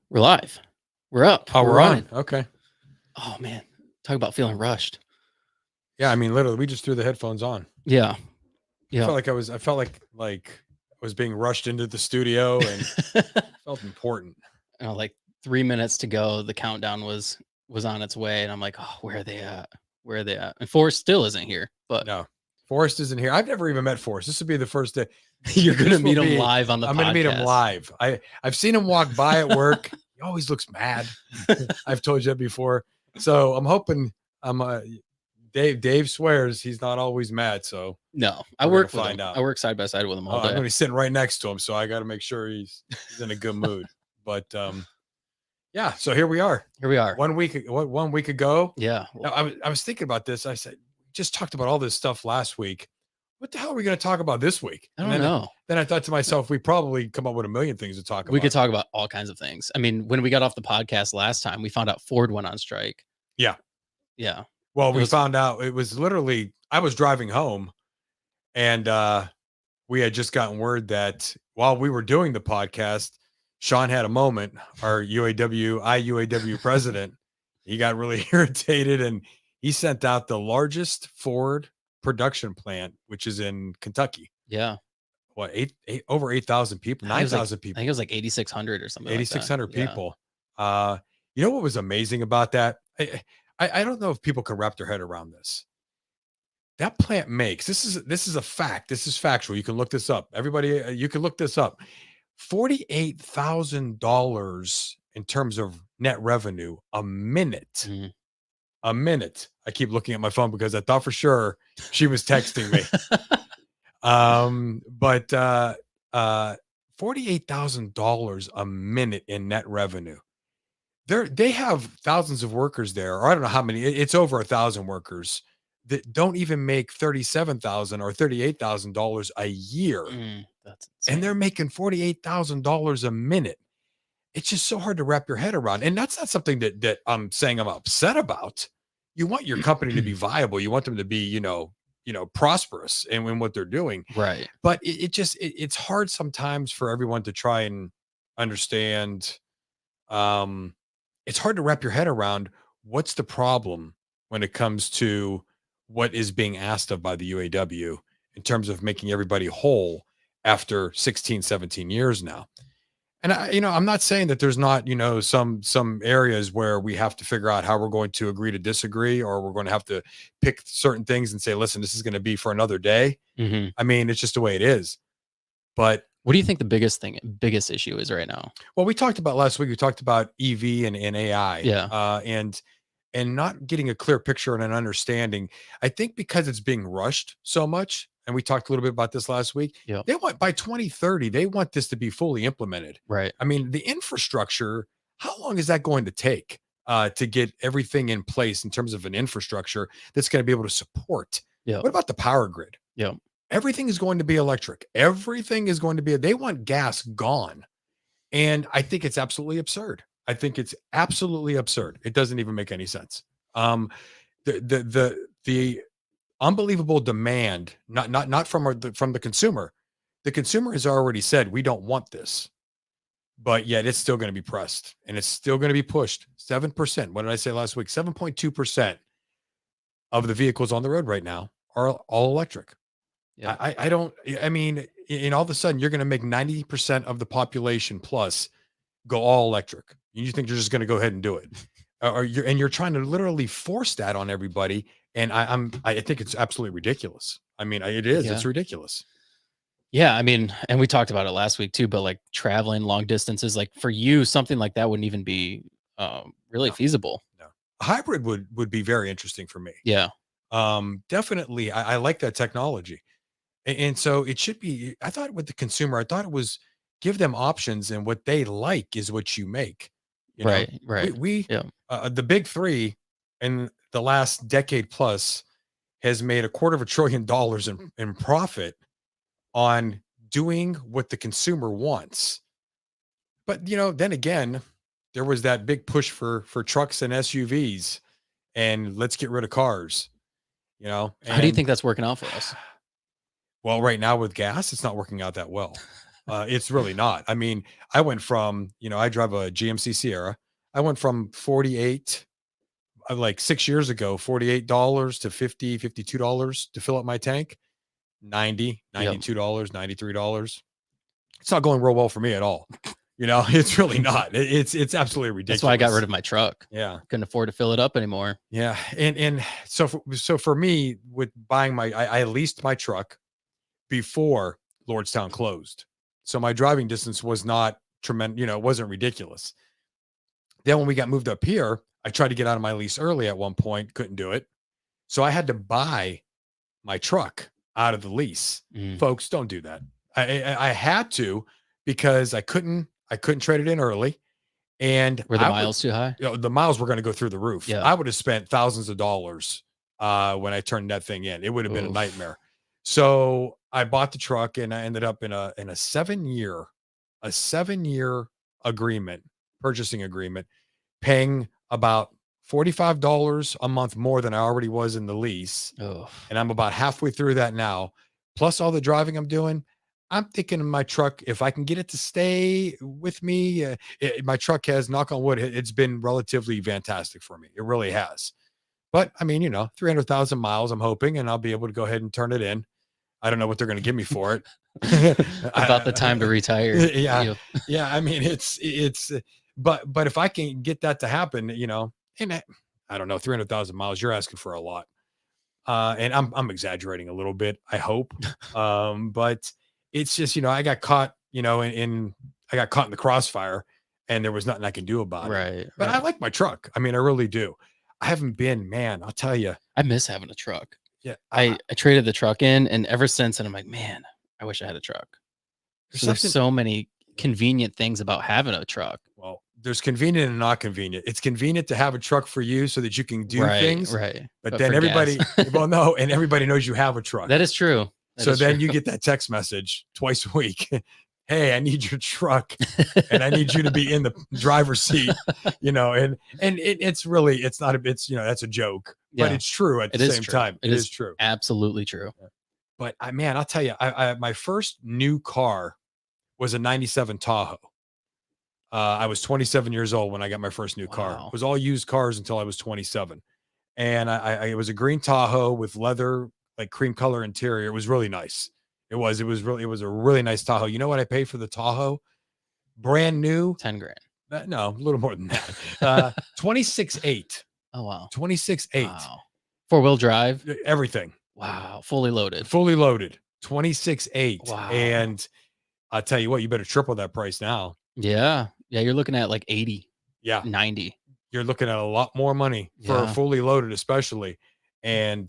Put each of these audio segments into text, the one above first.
We're live. We're up. Oh, We're we're on. running. Okay. Oh man, talk about feeling rushed. Yeah, I mean, literally, we just threw the headphones on. Yeah, I yeah. felt like I felt like I was being rushed into the studio and felt important. Like 3 minutes to go. The countdown was on its way, and I'm like, oh, where are they at? Where are they at? And Forrest still isn't here, but No, Forrest isn't here. I've never even met Forrest. This would be the first day. you're gonna This will meet him be. live on the I'm going to meet him podcast. live. I've seen him walk by at work. He always looks mad. I've told you that before. So I'm hoping. I'm. Dave swears he's not always mad. So No, I we're gonna work with him. find out. I work side by side with him all I'm going to day. be sitting right next to him, so I got to make sure he's in a good mood. But yeah, so here we are. Here we are. 1 week ago. Yeah. Now, I was thinking about this. I said, just talked about all this stuff last week. What the hell are we going to talk about this week? I don't know. Then I thought to myself, we probably come up with a million things to talk about. We could talk about all kinds of things. I mean, when we got off the podcast last time, we found out Ford went on strike. Yeah. Yeah. Well, we found out it was literally, I was driving home and we had just gotten word that while we were doing the podcast, Sean had a moment, our IUAW president. He got really irritated and he sent out the largest Ford production plant, which is in Kentucky. Yeah. What, over 8,000 people, 9,000 people. I think it was like 8,600 or something. 8,600 like that. people. Yeah. You know what was amazing about that? I don't know if people can wrap their head around this. That plant makes, this is a fact. This is factual. You can look this up. Everybody, you can look this up. $48,000 in terms of net revenue a minute. Mhm. A minute. I keep looking at my phone because I thought for sure she was texting me. But $48,000 a minute in net revenue. They have thousands of workers there, or I don't know how many. It's over 1,000 workers that don't even make $37,000 or $38,000 a year. That's insane. And they're making $48,000 a minute. It's just so hard to wrap your head around. And that's not something that I'm saying I'm upset about. You want your company to be viable. You want them to be, prosperous in what they're doing. Right. But it's hard sometimes for everyone to try and understand. It's hard to wrap your head around what's the problem when it comes to what is being asked of by the UAW in terms of making everybody whole after 16, 17 years now. And I'm not saying that there's not, some areas where we have to figure out how we're going to agree to disagree, or we're going to have to pick certain things and say, listen, this is going to be for another day. Mm-hmm. I mean, it's just the way it is. But what do you think the biggest issue is right now? Well, we talked about last week, we talked about EV and AI. Yeah. And not getting a clear picture and an understanding. I think because it's being rushed so much, and we talked a little bit about this last week. Yeah. They want by 2030, they want this to be fully implemented. Right. I mean, the infrastructure, how long is that going to take to get everything in place in terms of an infrastructure that's going to be able to support? Yeah. What about the power grid? Yeah. Everything is going to be electric. Everything is going to be, they want gas gone. And I think it's absolutely absurd. I think it's absolutely absurd. It doesn't even make any sense. The unbelievable demand, not from the consumer. The consumer has already said we don't want this, but yet it's still going to be pressed and it's still going to be pushed. 7%. What did I say last week? 7.2% of the vehicles on the road right now are all electric. Yeah. I mean, all of a sudden you're going to make 90% of the population plus go all electric. You think you're just going to go ahead and do it, you're trying to literally force that on everybody. And I think it's absolutely ridiculous. I mean, it is. Yeah. It's ridiculous. Yeah, I mean, and we talked about it last week too. But like traveling long distances, like for you, something like that wouldn't even be really feasible. No, a hybrid would be very interesting for me. Yeah, definitely. I like that technology, and so it should be. I thought with the consumer, I thought it was give them options, and what they like is what you make. Right. We the big three in the last decade plus has made $250 billion in profit on doing what the consumer wants. But then again, there was that big push for trucks and SUVs, and let's get rid of cars. How do you think that's working out for us? Well, right now with gas, it's not working out that well. It's really not. I mean, I went from, I drive a GMC Sierra. I went from 48, like 6 years ago, $48 to $52 to fill up my tank, 90, Yep. $92, $93. It's not going real well for me at all. It's really not. It's absolutely ridiculous. That's why I got rid of my truck. Yeah. Couldn't afford to fill it up anymore. Yeah. And so for me, with buying I leased my truck before Lordstown closed. So my driving distance was not tremendous, it wasn't ridiculous. Then when we got moved up here, I tried to get out of my lease early at one point, couldn't do it. So I had to buy my truck out of the lease. Folks, don't do that. I had to, because I couldn't trade it in early. And were the miles too high? The miles were going to go through the roof. Yeah. I would have spent thousands of dollars when I turned that thing in. It would have been a nightmare. So I bought the truck, and I ended up in a 7-year purchasing agreement, paying about $45 a month more than I already was in the lease. And I'm about halfway through that now. Plus all the driving I'm doing. I'm thinking of my truck, if I can get it to stay with me, my truck has, knock on wood, it's been relatively fantastic for me. It really has. But I mean, 300,000 miles, I'm hoping, and I'll be able to go ahead and turn it in. I don't know what they're going to give me for it. About the time to retire. Yeah. Yeah. I mean, but if I can get that to happen, and I don't know, 300,000 miles, you're asking for a lot. And I'm exaggerating a little bit, I hope. But it's just, I got caught, I got caught in the crossfire, and there was nothing I can do about it. But I like my truck. I mean, I really do. I haven't been, man, I'll tell you. I miss having a truck. Yeah. I traded the truck in, and ever since, and I'm like, man, I wish I had a truck. There's so many convenient things about having a truck. Well, there's convenient and not convenient. It's convenient to have a truck for you so that you can do things. Right. But then everybody, well, no, and everybody knows you have a truck. That is true. You get that text message twice a week. Hey, I need your truck, and I need you to be in the driver's seat, and it's really, it's not that's a joke, but it's true at the same time. It is true. Absolutely true. But man, I'll tell you, my first new car was a 97 Tahoe. I was 27 years old when I got my first new car. It was all used cars until I was 27. And it was a green Tahoe with leather, like cream color interior. It was really nice. It was a really nice Tahoe. You know what I paid for the Tahoe? Brand new. 10 grand. No, a little more than that. 26.8. Oh, wow. 26.8. Wow. 4-wheel drive. Everything. Wow. Fully loaded. 26.8. Wow. And I'll tell you what, you better triple that price now. Yeah. Yeah. You're looking at like 80. Yeah. 90. You're looking at a lot more money for fully loaded, especially. And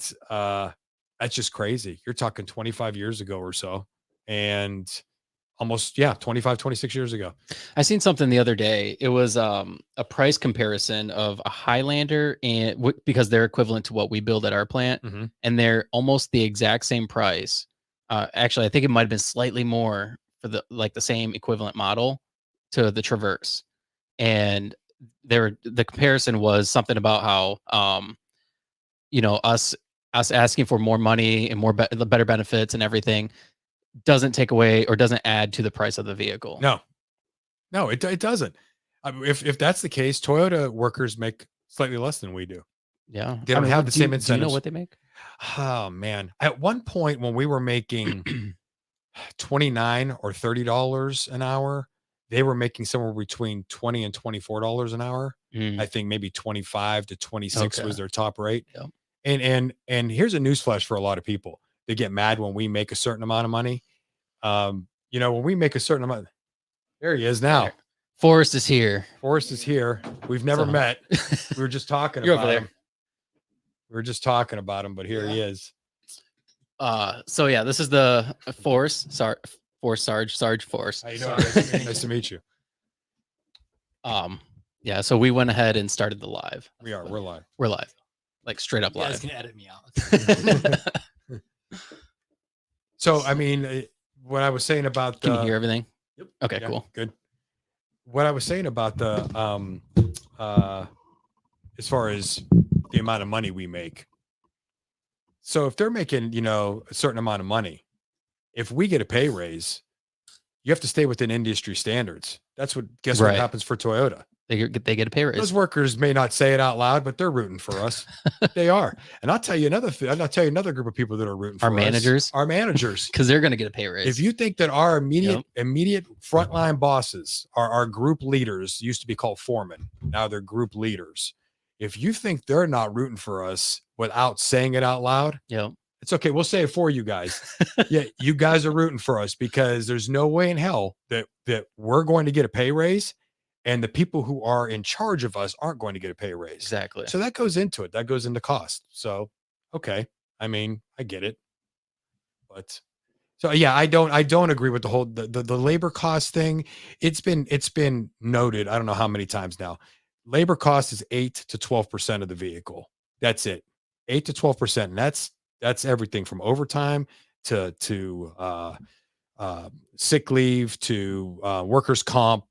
that's just crazy. You're talking 25 years ago or so. And almost, 25, 26 years ago. I seen something the other day. It was a price comparison of a Highlander and because they're equivalent to what we build at our plant, and they're almost the exact same price. Actually, I think it might have been slightly more for the same equivalent model to the Traverse. And the comparison was something about how us asking for more money and the better benefits and everything doesn't take away or doesn't add to the price of the vehicle. No, it doesn't. If that's the case, Toyota workers make slightly less than we do. Yeah. They don't have the same incentives. Do you know what they make? Oh man. At one point when we were making $29 or $30 an hour, they were making somewhere between $20 and $24 an hour. I think maybe 25 to 26 was their top rate. Yep. And here's a newsflash for a lot of people. They get mad when we make a certain amount of money. When we make a certain amount, there he is now. Forrest is here. We've never met. We were just talking about him. We were just talking about him, but here he is. So yeah, this is the Forrest. Sarge Forrest. How you doing? Nice to meet you. Yeah, so we went ahead and started the live. We're live. We're live. Like straight up live. You guys can edit me out. So, I mean, what I was saying about Can you hear everything? Yep. Okay, Yeah, cool. Good. What I was saying about the as far as the amount of money we make. So if they're making, a certain amount of money, if we get a pay raise, you have to stay within industry standards. That's guess what Right. happens for Toyota. They get a pay raise. Those workers may not say it out loud, but they're rooting for us. They are. And I'll tell you another thing. I'll tell you another group of people that are rooting for Our managers? us. Our managers. Because they're going to get a pay raise. If you think that our immediate frontline bosses are our group leaders, used to be called foremen, now they're group leaders. If you think they're not rooting for us without saying it out loud, it's okay. We'll say it for you guys. Yeah, you guys are rooting for us because there's no way in hell that we're going to get a pay raise, and the people who are in charge of us aren't going to get a pay raise. Exactly. So that goes into it. That goes into cost. So, okay. I mean, I get it. But so yeah, I don't agree with the whole the labor cost thing. It's been noted. I don't know how many times now. Labor cost is 8 to 12% of the vehicle. That's it. 8 to 12%. And that's everything from overtime to sick leave to workers' comp,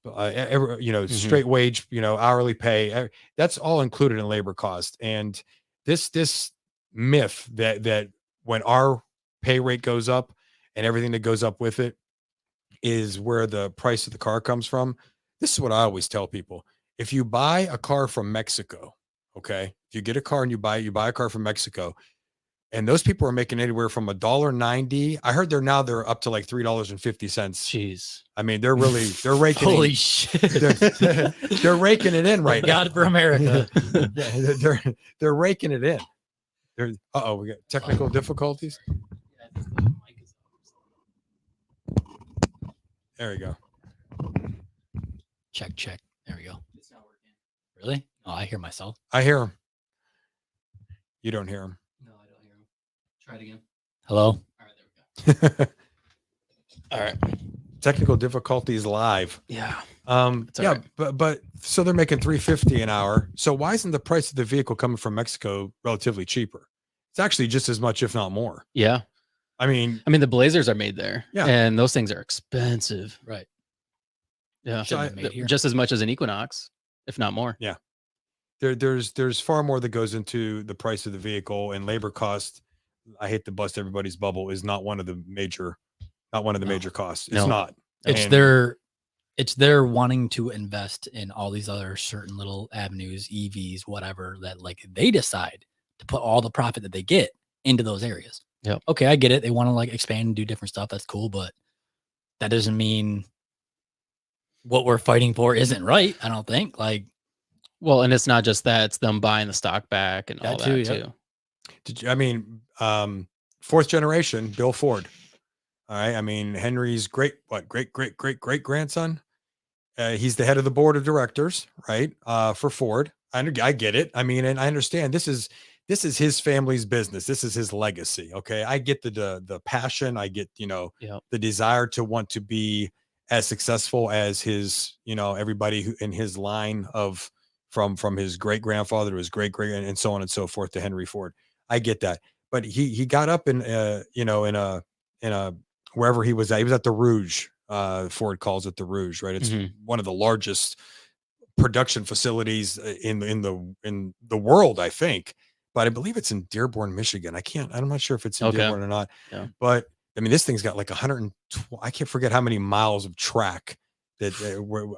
straight wage, hourly pay. That's all included in labor cost. And this myth that when our pay rate goes up and everything that goes up with it is where the price of the car comes from. This is what I always tell people. If you buy a car from Mexico, okay, if you get a car and you buy a car from Mexico, and those people are making anywhere from $1.90. I heard they're up to like $3.50. Jeez. I mean, they're raking. Holy shit. They're raking it in right now. God for America. They're raking it in. We got technical difficulties. There we go. Check. There we go. It's not working. Really? Oh, I hear myself. I hear him. You don't hear him. No, I don't hear him. Try it again. Hello? All right, there we go. All right. Technical difficulties live. Yeah. Right. but so they're making $3.50 an hour. So why isn't the price of the vehicle coming from Mexico relatively cheaper? It's actually just as much, if not more. Yeah. I mean, the Blazers are made there. Yeah. And those things are expensive. Right. Yeah. So just as much as an Equinox, if not more. Yeah. There's far more that goes into the price of the vehicle, and labor cost. I hate to bust everybody's bubble, is not one of the major costs. It's not. It's their wanting to invest in all these other certain little avenues, EVs, whatever, that like they decide to put all the profit that they get into those areas. Yep. Okay, I get it. They want to like expand and do different stuff. That's cool, but that doesn't mean what we're fighting for isn't right. I don't think. Like, well, and it's not just that; it's them buying the stock back and all that too. Did you? Fourth generation Bill Ford. All right. I mean, Henry's great grandson. He's the head of the board of directors, right? For Ford. I get it. I mean, and I understand this is his family's business. This is his legacy. Okay. I get the passion. I get, the desire to want to be as successful as his, everybody who in his line of from his great grandfather to his great and so on and so forth to Henry Ford. I get that. But he got up in in a wherever he was at the Rouge. Ford calls it the Rouge, right? It's one of the largest production facilities in the world, I think. But I believe it's in Dearborn, Michigan. I'm not sure if it's in Dearborn or not. Yeah. But I mean, this thing's got like 120. I can't forget how many miles of track that.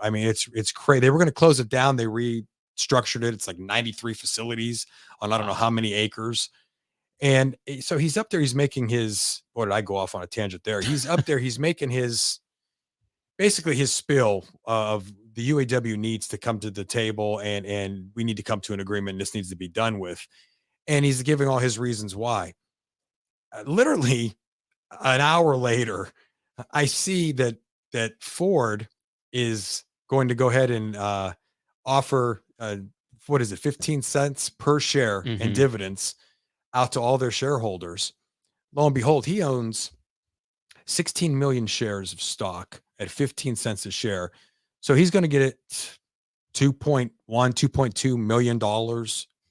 I mean, it's crazy. They were going to close it down. They restructured it. It's like 93 facilities on I don't know how many acres. And so he's up there. He's making his. What did I go off on a tangent there? He's up there. He's making basically his spill of the UAW needs to come to the table and we need to come to an agreement. This needs to be done with. And he's giving all his reasons why. Literally an hour later, I see that Ford is going to go ahead and offer, 15 cents per share in dividends out to all their shareholders. Lo and behold, he owns 16 million shares of stock at 15 cents a share. So he's going to get it $2.2 million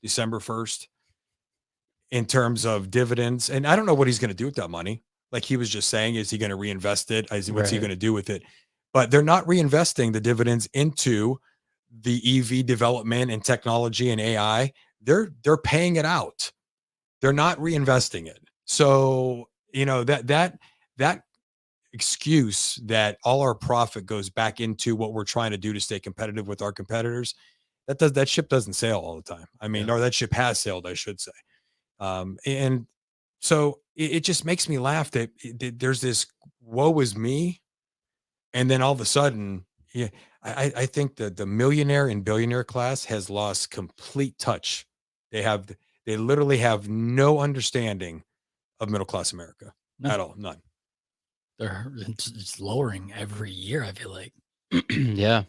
December 1st in terms of dividends. And I don't know what he's going to do with that money. Like he was just saying, is he going to reinvest it? What's he going to do with it? But they're not reinvesting the dividends into the EV development and technology and AI. They're paying it out. They're not reinvesting it. So, that excuse that all our profit goes back into what we're trying to do to stay competitive with our competitors, that ship doesn't sail all the time. I mean, or that ship has sailed, I should say. And so it just makes me laugh that there's this woe is me. And then all of a sudden, yeah, I think that the millionaire and billionaire class has lost complete touch. They literally have no understanding of middle class America at all. None. It's lowering every year, I feel like. Yeah.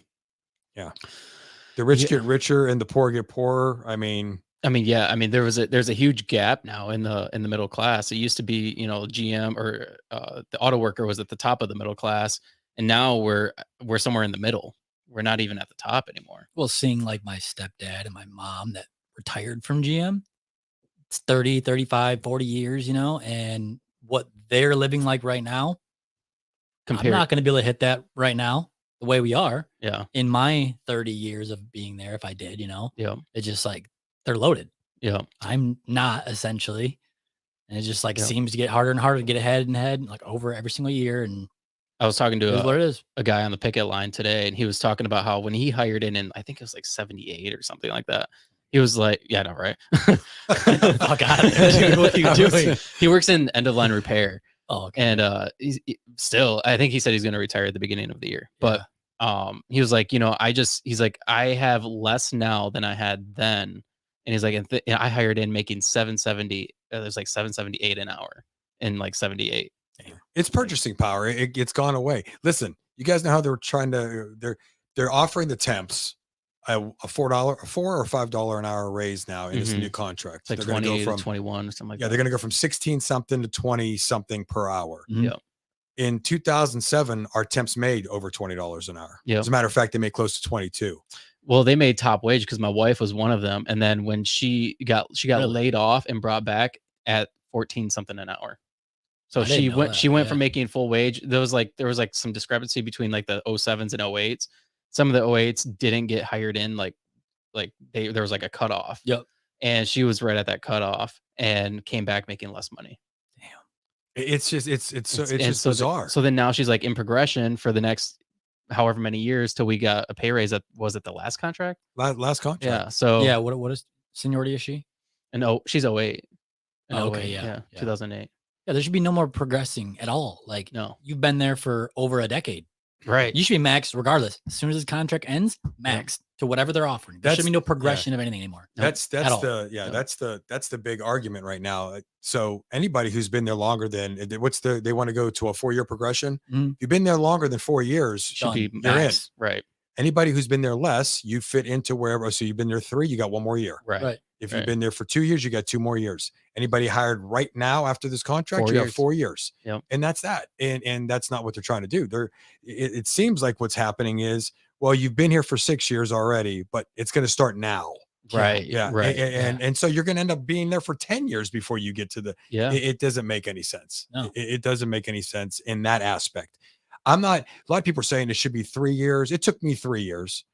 Yeah. The rich get richer and the poor get poorer. I mean, yeah. I mean, there's a huge gap now in the middle class. It used to be, GM or the auto worker was at the top of the middle class, and now we're somewhere in the middle. We're not even at the top anymore. Well, seeing like my stepdad and my mom that retired from GM, it's 30, 35, 40 years, and what they're living like right now, I'm not going to be able to hit that right now the way we are. Yeah. In my 30 years of being there, if I did, Yeah. it's just like they're loaded. Yeah. I'm not, essentially. And it just like seems to get harder and harder to get ahead and ahead, like over every single year. And I was talking to a guy on the picket line today, and he was talking about how when he hired in I think it was like 78 or something like that. He was like, yeah, no, right. Fuck out of there. Dude, what are you doing? He works in end of line repair. Oh, okay. And he's still, I think he said he's going to retire at the beginning of the year. But he was like, he's like, I have less now than I had then. And he's like, I hired in making 770. There's like 778 an hour in like 78. It's purchasing power. It's gone away. Listen, you guys know how they're offering the temps a $4 or $5 an hour raise now in this new contract. It's like 20 to 21 or something like that. They're going to go from 16 something to 20 something per hour. Yeah. In 2007, our temps made over $20 an hour. Yeah. As a matter of fact, they made close to 22. Well, they made top wage because my wife was one of them. And then when she got laid off and brought back at 14 something an hour. So she went from making full wage. There was like some discrepancy between like the 07s and 08s. Some of the 08s didn't get hired in, like there was like a cutoff. Yep. And she was right at that cutoff and came back making less money. Damn. It's just bizarre. So then now she's like in progression for the next however many years till we got a pay raise. That was it the last contract? Last contract. Yeah. So what is seniority is she? And she's 08. Oh, okay. Yeah. 2008. Yeah, there should be no more progressing at all. Like, no, you've been there for over a decade. Right. You should be maxed regardless. As soon as this contract ends, maxed to whatever they're offering. There should be no progression of anything anymore. That's the big argument right now. So anybody who's been there longer than they want to go to a 4-year progression. Mm-hmm. If you've been there longer than 4 years, should be you're in. Right. Anybody who's been there less, you fit into wherever. So you've been there 3, you got 1 more year. Right. If you've been there for 2 years, you got 2 more years. Anybody hired right now after this contract, you got 4 years. Yep. And that's that. And that's not what they're trying to do. It seems like what's happening is, well, you've been here for 6 years already, but it's going to start now. Right. Yeah. Right. And so you're going to end up being there for 10 years before you get to the, it doesn't make any sense. No. It doesn't make any sense in that aspect. A lot of people are saying it should be 3 years. It took me 3 years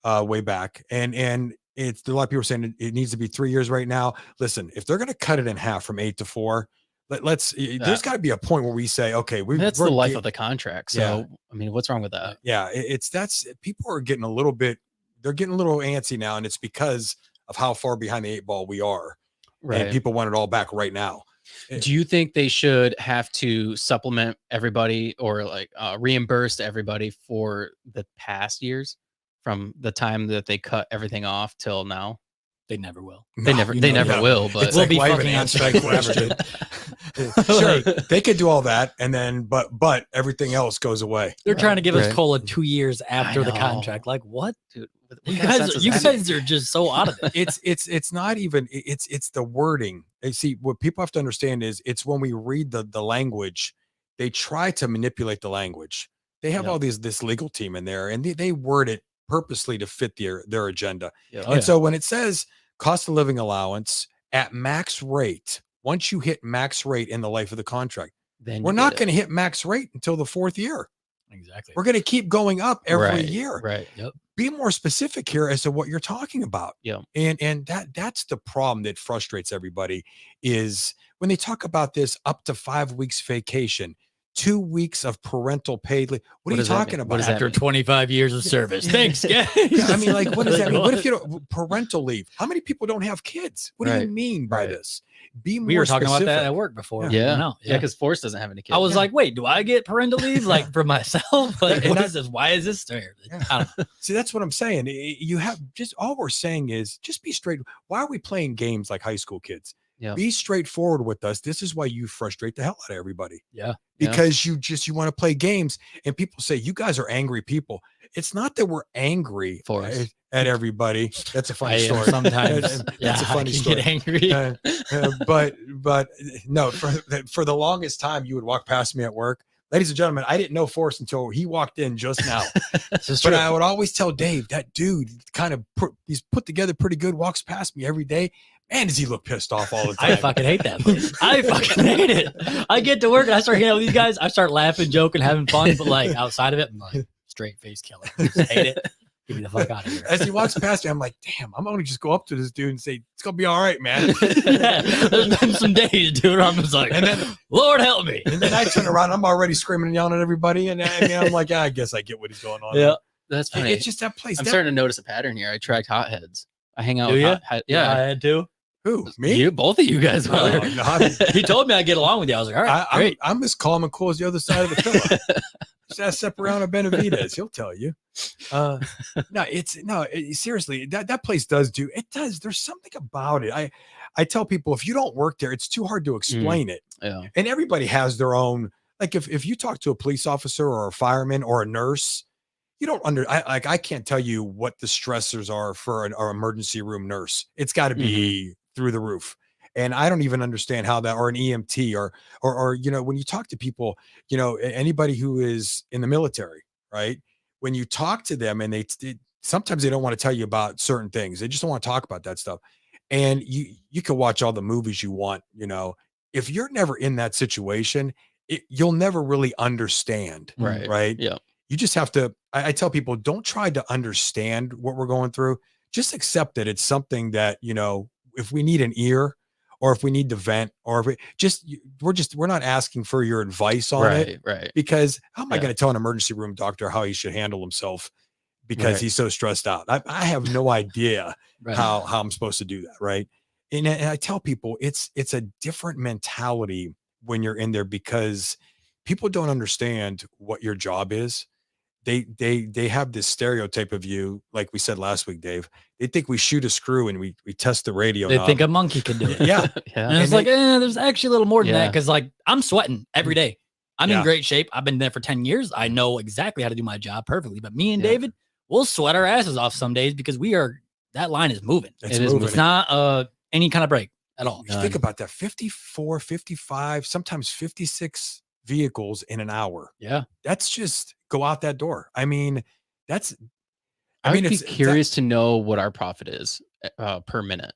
way back. And it's a lot of people are saying it needs to be 3 years right now. Listen, if they're going to cut it in half from 8 to 4, there's got to be a point where we say, okay, that's the life of the contract. So, I mean, what's wrong with that? Yeah. People are getting they're getting a little antsy now. And it's because of how far behind the 8 ball we are. Right. And people want it all back right now. Do you think they should have to supplement everybody or like reimburse everybody for the past years from the time that they cut everything off till now? They never will. They never will, but it's like, why even answer that question? Sure, they could do all that, and then but everything else goes away. They're trying to give us COLA 2 years after the contract. Like, what, dude? You guys are just so out of it. It's not even. It's the wording. You see, what people have to understand is it's when we read the language, they try to manipulate the language. They have all this legal team in there, and they word it purposely to fit their agenda. So when it says cost of living allowance at max rate, once you hit max rate in the life of the contract, then we're not going to hit max rate until the 4th year. Exactly. We're going to keep going up every year. Right. Yep. Be more specific here as to what you're talking about. Yeah. And that's the problem that frustrates everybody is when they talk about this up to 5 weeks vacation. 2 weeks of parental paid leave. What are you talking about? After 25 years of service. Thanks, guys. Yeah, I mean, like, what does that mean? What if you don't parental leave? How many people don't have kids? What do you mean by this? Be more We were talking specific. about that at work before. Yeah, because Forrest doesn't have any kids. I was like, wait, do I get parental leave like for myself? Like, what is this? Why is this there? See, that's what I'm saying. You have just all we're saying is just be straight. Why are we playing games like high school kids? Yeah. Be straightforward with us. This is why you frustrate the hell out of everybody. Yeah. Because you want to play games, and people say you guys are angry people. It's not that we're angry at everybody. That's a funny story. Sometimes that's a funny story. Get angry. But no, for the longest time, you would walk past me at work. Ladies and gentlemen, I didn't know Forrest until he walked in just now. But I would always tell Dave, that dude he's put together pretty good, walks past me every day. Man, does he look pissed off all the time? I fucking hate that place. I fucking hate it. I get to work and I start hanging out with these guys. I start laughing, joking, having fun. But like outside of it, I'm like straight face killer. I just hate it. Get me the fuck out of here. As he walks past me, I'm like, damn, I'm going to just go up to this dude and say, it's going to be all right, man. There's been some days, dude. I'm just like, and then, Lord help me. And then I turn around, I'm already screaming and yelling at everybody. And I'm like, I guess I get what he's going on. Yeah. That's funny. It's just that place. I'm starting to notice a pattern here. I tracked hotheads. I hang out with yeah. I had to. Who? Me? You, both of you guys. No, he told me I'd get along with you. I was like, all right, great. I'm as calm and cool as the other side of the pillow. Just ask Separano Benavides. He'll tell you. Seriously, that place does. There's something about it. I tell people, if you don't work there, it's too hard to explain it. Yeah. And everybody has their own, like if you talk to a police officer or a fireman or a nurse, you don't I can't tell you what the stressors are for an emergency room nurse. It's got to be through the roof. And I don't even understand how that, or an EMT or, when you talk to people, anybody who is in the military, right? When you talk to them and sometimes they don't want to tell you about certain things. They just don't want to talk about that stuff. And you can watch all the movies you want, if you're never in that situation, you'll never really understand. Right. Yeah. You just have to, I tell people, don't try to understand what we're going through. Just accept that it's something that, if we need an ear or if we need to vent or if we're not asking for your advice on it. Right. Because how am I going to tell an emergency room doctor how he should handle himself because he's so stressed out? I have no idea how I'm supposed to do that. Right. And I tell people it's a different mentality when you're in there because people don't understand what your job is. They have this stereotype of you, like we said last week, Dave. They think we shoot a screw and we test the radio. They think a monkey can do it. Yeah. And it's like, there's actually a little more than that. Cause like I'm sweating every day. I'm in great shape. I've been there for 10 years. I know exactly how to do my job perfectly. But me and David, we'll sweat our asses off some days because that line is moving. It is moving. It's not any kind of break at all. Just think about that. 54, 55, sometimes 56 vehicles in an hour. Yeah. That's just go out that door. I mean, I would be curious to know what our profit is per minute.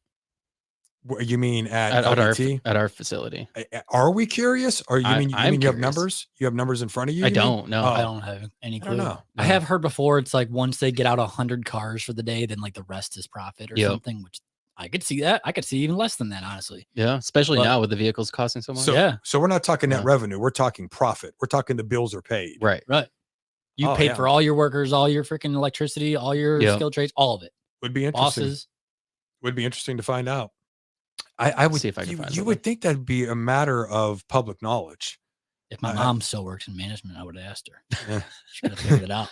You mean at our facility? Are we curious? Or you mean you have numbers? You have numbers in front of you? I don't know. I don't have any clue. I don't know. I have heard before. It's like once they get out 100 cars for the day, then like the rest is profit or something. Which I could see that. I could see even less than that, honestly. Yeah, especially now with the vehicles costing so much. So we're not talking net revenue. We're talking profit. We're talking the bills are paid. Right. You paid for all your workers, all your freaking electricity, all your skilled trades, all of it. Would be interesting. Bosses. Would be interesting to find out. I would see if I can find you would think that'd be a matter of public knowledge. If my mom still works in management, I would have asked her. She could have figured it out.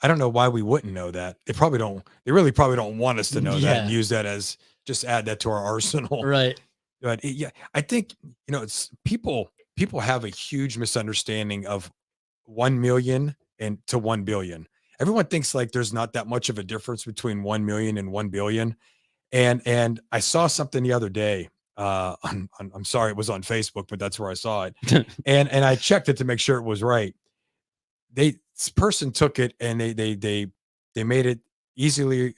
I don't know why we wouldn't know that. They really probably don't want us to know that and use that as just add that to our arsenal. Right. But I think, it's people have a huge misunderstanding of 1 million and to 1 billion. Everyone thinks like there's not that much of a difference between 1 million and 1 billion. And I saw something the other day. I'm sorry, it was on Facebook, but that's where I saw it. and I checked it to make sure it was right. This person took it and they made it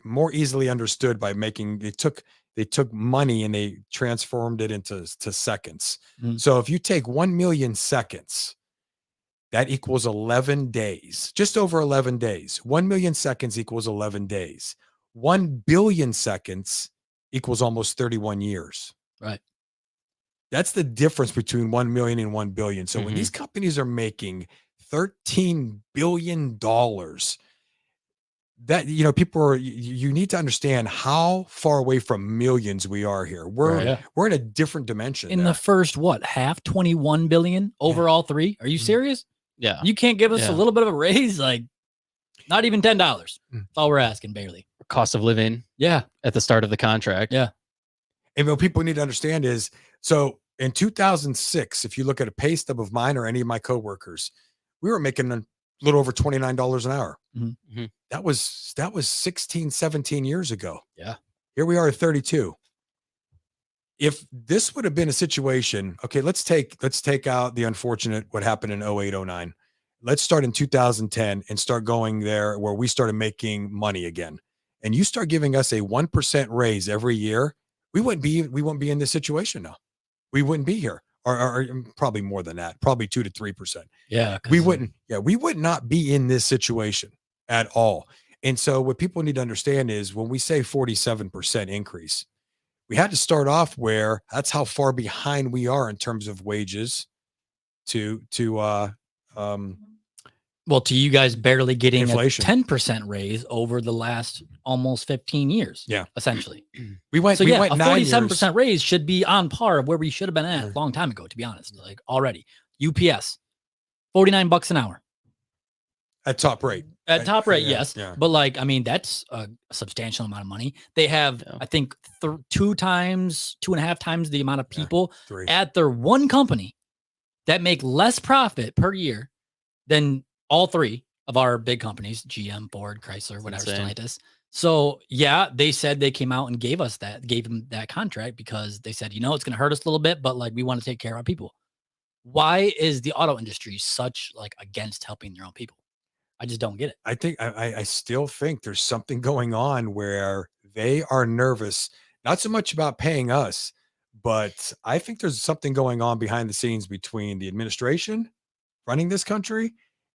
more easily understood by they took money and they transformed it into seconds. So if you take 1 million seconds, that equals 11 days, just over 11 days. 1 million seconds equals 11 days. 1 billion seconds equals almost 31 years. Right. That's the difference between 1 million and 1 billion. So when these companies are making $13 billion, that, people are, you need to understand how far away from millions we are here. We're in a different dimension. In the first, half 21 billion over all three. Are you serious? Yeah. You can't give us a little bit of a raise? Like, not even $10. That's all we're asking, barely. Cost of living. Yeah. At the start of the contract. Yeah. And what people need to understand is, so in 2006, if you look at a pay stub of mine or any of my coworkers, we were making a little over $29 an hour. That was 16, 17 years ago. Yeah. Here we are at 32. If this would have been a situation, okay, let's take out the unfortunate, what happened in 08, 09. Let's start in 2010 and start going there where we started making money again. And you start giving us a 1% raise every year, we wouldn't be in this situation now. We wouldn't be here. Or probably more than that, probably 2 to 3%. Yeah. We would not be in this situation at all. And so what people need to understand is when we say 47% increase, we had to start off where that's how far behind we are in terms of wages to you guys barely getting inflation. A 10% raise over the last almost 15 years. Yeah. Essentially. We went a 47% 47% raise should be on par of where we should have been at a long time ago, to be honest. Like already. UPS, $49 an hour. At top rate. At top rate, yes. Yeah. But that's a substantial amount of money. They have, I think, 2.5 times the amount of people at their one company that make less profit per year than all three of our big companies, GM, Ford, Chrysler, whatever, Stellantis. So they said they came out and gave them that contract because they said, it's going to hurt us a little bit, but we want to take care of our people. Why is the auto industry such against helping their own people? I just don't get it. I think I still think there's something going on where they are nervous, not so much about paying us, but I think there's something going on behind the scenes between the administration running this country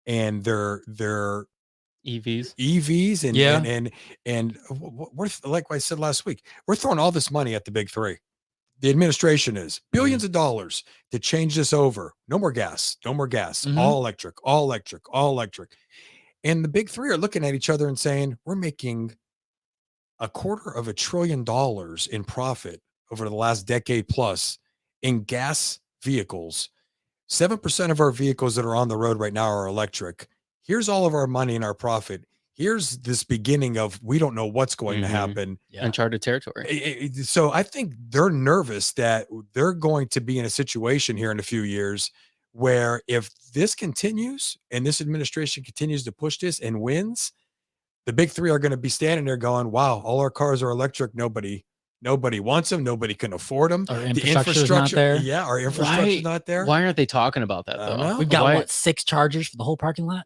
and their EVs and we're, like I said last week, we're throwing all this money at the big three. The administration is billions of dollars to change this over. No more gas, all electric. And the big three are looking at each other and saying, we're making $250 billion in profit over the last decade plus in gas vehicles. 7% of our vehicles that are on the road right now are electric. Here's all of our money and our profit. Here's this beginning of, we don't know what's going to happen. Uncharted territory. So I think they're nervous that they're going to be in a situation here in a few years where if this continues and this administration continues to push this and wins, the big three are going to be standing there going, wow, all our cars are electric. Nobody wants them. Nobody can afford them. Our infrastructure's not there. Yeah, our infrastructure's not there. Why aren't they talking about that though? We've got 6 chargers for the whole parking lot.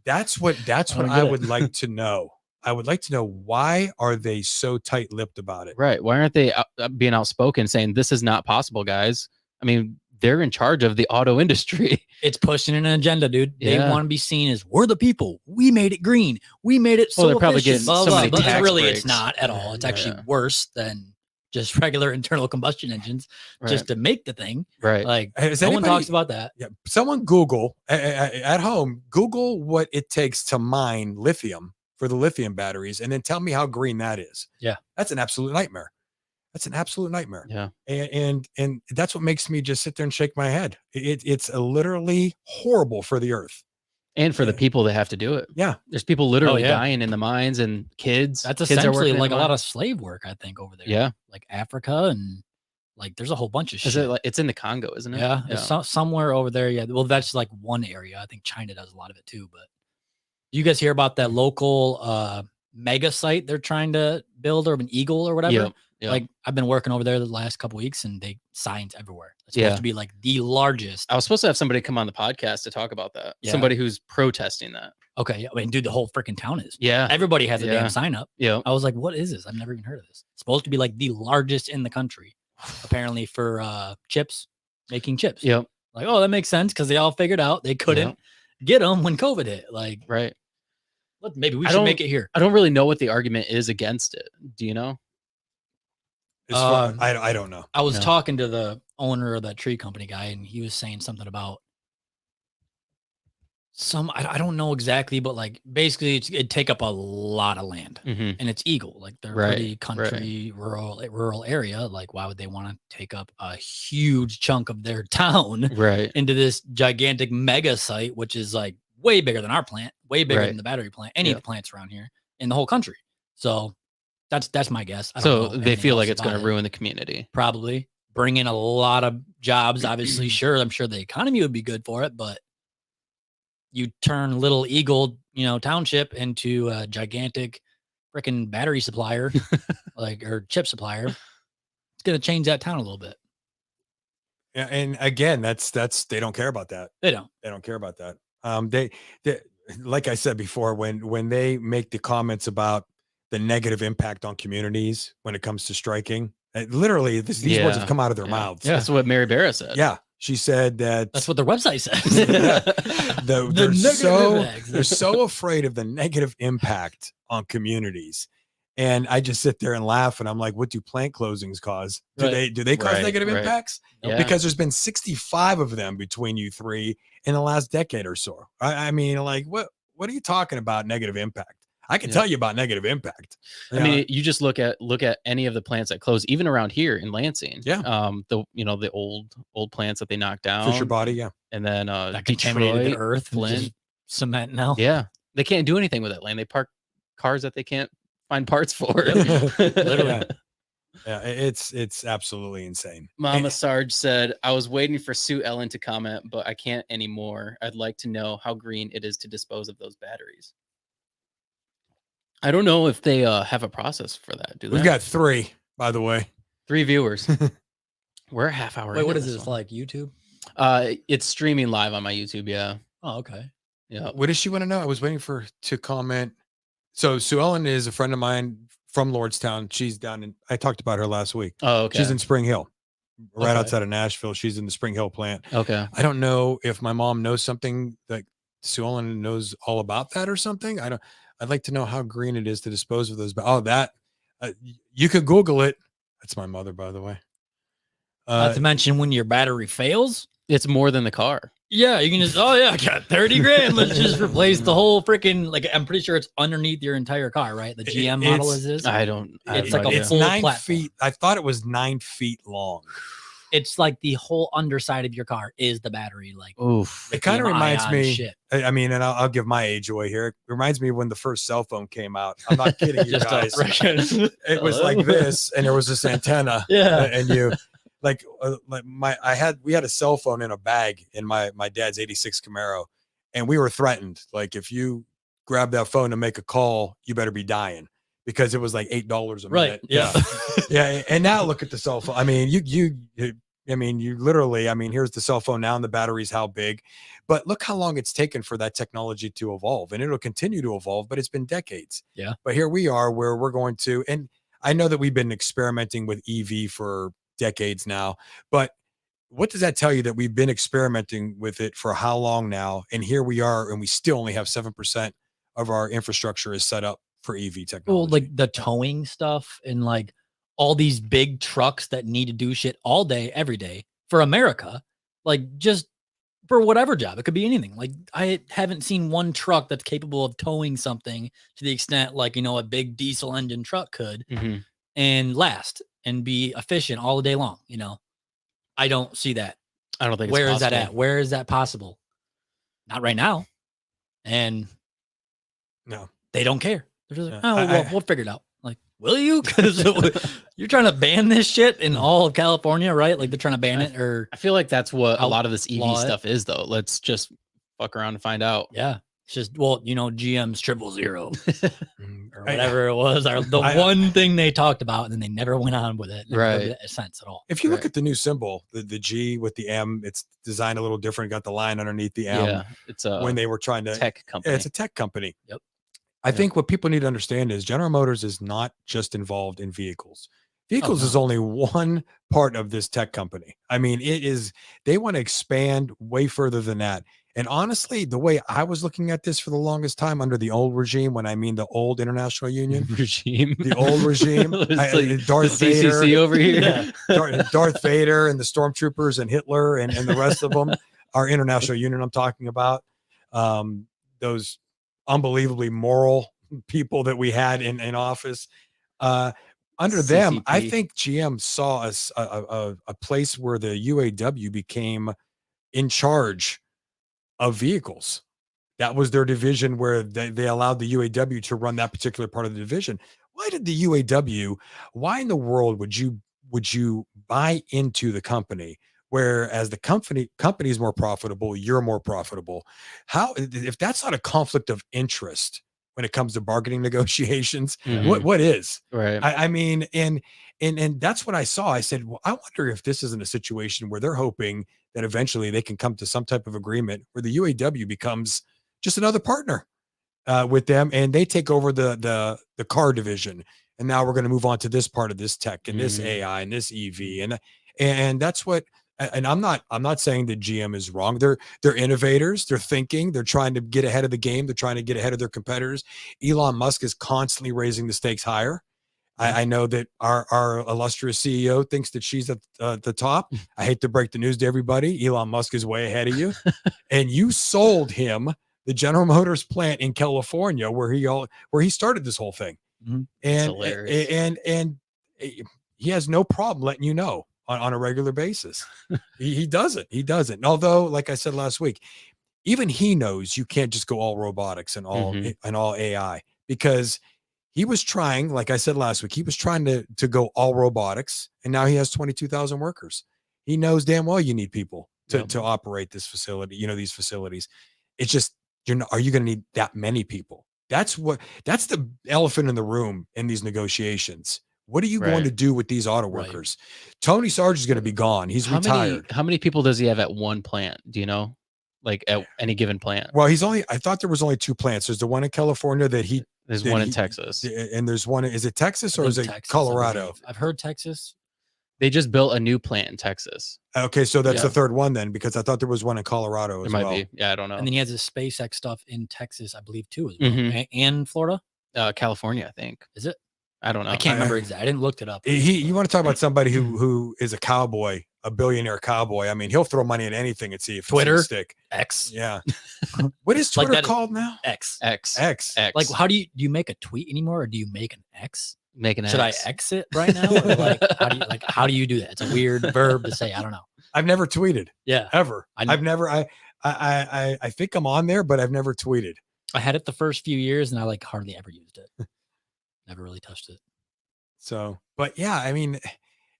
That's what I would like to know. I would like to know, why are they so tight-lipped about it? Right. Why aren't they being outspoken saying this is not possible, guys? I mean, they're in charge of the auto industry. It's pushing an agenda, dude. They want to be seen as, we're the people. We made it green. We made it so they're probably getting so many but tax really breaks. It's not at all. It's actually worse than just regular internal combustion engines just to make the thing. Right. No one talks about that. Yeah. Someone Google at home, Google what it takes to mine lithium for the lithium batteries, and then tell me how green that is. Yeah. That's an absolute nightmare. Yeah. And that's what makes me just sit there and shake my head. It's literally horrible for the earth. And for the people that have to do it. Yeah. There's people literally dying in the mines, and kids. That's kids are essentially working a lot of slave work, I think, over there. Yeah. Like Africa, and there's a whole bunch of shit. Is it it's in the Congo, isn't it? Yeah. It's somewhere over there. Yeah. Well, that's one area. I think China does a lot of it too. But you guys hear about that local mega site they're trying to build, Urban Eagle or whatever? Yep. I've been working over there the last couple weeks, and they signs everywhere. It's supposed to be the largest. I was supposed to have somebody come on the podcast to talk about that. Yeah. Somebody who's protesting that. Okay. Yeah. I mean, dude, the whole freaking town is. Yeah. Everybody has a damn sign up. Yeah. I was like, what is this? I've never even heard of this. It's supposed to be the largest in the country, apparently, for making chips. Yep. Oh, that makes sense, because they all figured out they couldn't get them when COVID hit. Right. Maybe we should make it here. I don't really know what the argument is against it. Do you know? I don't know. I was talking to the owner of that tree company guy, and he was saying something about I don't know exactly, but like basically it'd take up a lot of land, and it's Eagle, like they're pretty country, rural area. Like, why would they want to take up a huge chunk of their town into this gigantic mega site, which is like way bigger than our plant, way bigger than the battery plant, any of the plants around here in the whole country. So that's my guess. I don't know they feel like it's going to ruin the community. Probably bring in a lot of jobs. Obviously, I'm sure the economy would be good for it, but you turn Little Eagle, township into a gigantic freaking battery supplier, or chip supplier. It's going to change that town a little bit. Yeah, and again, that's they don't care about that. They don't care about that. They like I said before, when they make the comments about the negative impact on communities when it comes to striking, literally these words have come out of their mouths. Yeah, that's what Mary Barra said. Yeah. She said that's what their website says. They're so afraid of the negative impact on communities. And I just sit there and laugh, and I'm like, what do plant closings cause? Do they cause negative impacts? Yeah. Because there's been 65 of them between you three in the last decade or so. I mean, like, what are you talking about negative impact? I can tell you about negative impact. I mean, you just look at any of the plants that close, even around here in Lansing. Yeah. The old plants that they knocked down. Fisher Body, yeah. And then that contaminated the earth, Flint, cement now. Yeah. They can't do anything with that land. They park cars that they can't find parts for. Literally. Yeah, it's absolutely insane. Mama Sarge said, I was waiting for Sue Ellen to comment, but I can't anymore. I'd like to know how green it is to dispose of those batteries. I don't know if they have a process for that. Do they? We've got 3, by the way. 3 viewers. We're a half hour. Wait, what is this like? YouTube? It's streaming live on my YouTube. Yeah. Oh, okay. Yeah. What does she want to know? I was waiting to comment. So Sue Ellen is a friend of mine from Lordstown. She's down in. I talked about her last week. Oh, okay. She's in Spring Hill, right outside of Nashville. She's in the Spring Hill plant. Okay. I don't know if my mom knows something that Sue Ellen knows all about that or something. I'd like to know how green it is to dispose of those. You could Google it. That's my mother, by the way. Not to mention when your battery fails, it's more than the car. Yeah, you can just, I got 30 grand. Let's just replace the whole freaking, I'm pretty sure it's underneath your entire car, right? The GM model is this. It's like a full 9 platform. feet. I thought it was 9 feet long. It's like the whole underside of your car is the battery. Like, oof. It kind of reminds me. Shit. I mean, and I'll give my age away here. It reminds me of when the first cell phone came out. I'm not kidding you guys. It was like this, and there was this antenna. Yeah, and you. We had a cell phone in a bag in my dad's 86 Camaro, and we were threatened. Like, if you grab that phone to make a call, you better be dying, because it was like $8 a minute. Right. Yeah. Yeah. And now look at the cell phone. I mean, you literally, here's the cell phone now, and the battery's how big, but look how long it's taken for that technology to evolve, and it'll continue to evolve, but it's been decades. Yeah. But here we are where we're going to, and I know that we've been experimenting with EV for decades now, but what does that tell you that we've been experimenting with it for how long now? And here we are, and we still only have 7% of our infrastructure is set up for EV technology. Well, like the towing stuff and like all these big trucks that need to do shit all day, every day for America, like just for whatever job. It could be anything. Like, I haven't seen one truck that's capable of towing something to the extent like, a big diesel engine truck could and last and be efficient all the day long. I don't see that. I don't think Where is that at? Where is that possible? Not right now. And no, they don't care. They're just like, we'll figure it out. Like, will you? Because you're trying to ban this shit in all of California, right? Like, they're trying to ban it. Or I feel like that's what a lot of this EV stuff is, though. Let's just fuck around and find out. Yeah. It's just, GM's 000 or whatever it was. The one thing they talked about, and then they never went on with it. Right. Never made sense at all. If you look at the new symbol, the G with the M, it's designed a little different. Got the line underneath the M. Yeah. It's when they were trying to tech company. It's a tech company. Yep. I think what people need to understand is General Motors is not just involved in vehicles. Vehicles is only one part of this tech company. They want to expand way further than that. And honestly, the way I was looking at this for the longest time under the old regime, when I mean the old International Union regime, the old regime, like Darth the Vader CCC over here. Yeah, Darth Vader and the stormtroopers and Hitler and the rest of them, our International Union I'm talking about, those unbelievably moral people that we had in office. Under them, I CCP. think GM saw us a place where the UAW became in charge of vehicles. That was their division where they allowed the UAW to run that particular part of the division. Why did the UAW, why in the world would you buy into the company? Whereas the company is more profitable, you're more profitable. How, if that's not a conflict of interest when it comes to bargaining negotiations, what is? Right. I mean, and that's what I saw. I said, well, I wonder if this isn't a situation where they're hoping that eventually they can come to some type of agreement where the UAW becomes just another partner with them, and they take over the car division. And now we're going to move on to this part of this tech and this AI and this EV, and that's what. And I'm not saying that GM is wrong. They're innovators. They're thinking. They're trying to get ahead of the game. They're trying to get ahead of their competitors. Elon Musk is constantly raising the stakes higher. I know that our illustrious CEO thinks that she's at the top. I hate to break the news to everybody. Elon Musk is way ahead of you, and you sold him the General Motors plant in California where he started this whole thing. And he has no problem letting you know on a regular basis. he doesn't. Although, like I said last week, even he knows you can't just go all robotics and all AI, because he was trying, like I said last week, he was trying to go all robotics, and now he has 22,000 workers. He knows damn well you need people to operate this facility, these facilities. It's just, are you going to need that many people? That's the elephant in the room in these negotiations. What are you going to do with these auto workers? Tony Sarge is going to be gone. He's retired. How many people does he have at one plant? Do you know? Like at any given plant? Well, I thought there was only 2 plants. There's the one in California there's one in Texas. And there's one, is it Texas or is it Texas, Colorado? I've heard Texas. They just built a new plant in Texas. Okay, so that's the third one then, because I thought there was one in Colorado as well. There might be. Yeah, I don't know. And then he has his SpaceX stuff in Texas, I believe, too, as well. And Florida? California, I think. Is it? I don't know. I can't remember exactly. I didn't look it up. You want to talk about somebody who is a cowboy, a billionaire cowboy. I mean, he'll throw money at anything and see if Twitter, it's stick. X. Yeah. What is Twitter called now? X. Like, how do you make a tweet anymore, or do you make an X? Make an X. Should I exit right now? Or how do you do that? It's a weird verb to say. I don't know. I've never tweeted. Yeah. Ever. I think I'm on there, but I've never tweeted. I had it the first few years and I hardly ever used it. Never really touched it. So, but yeah, I mean,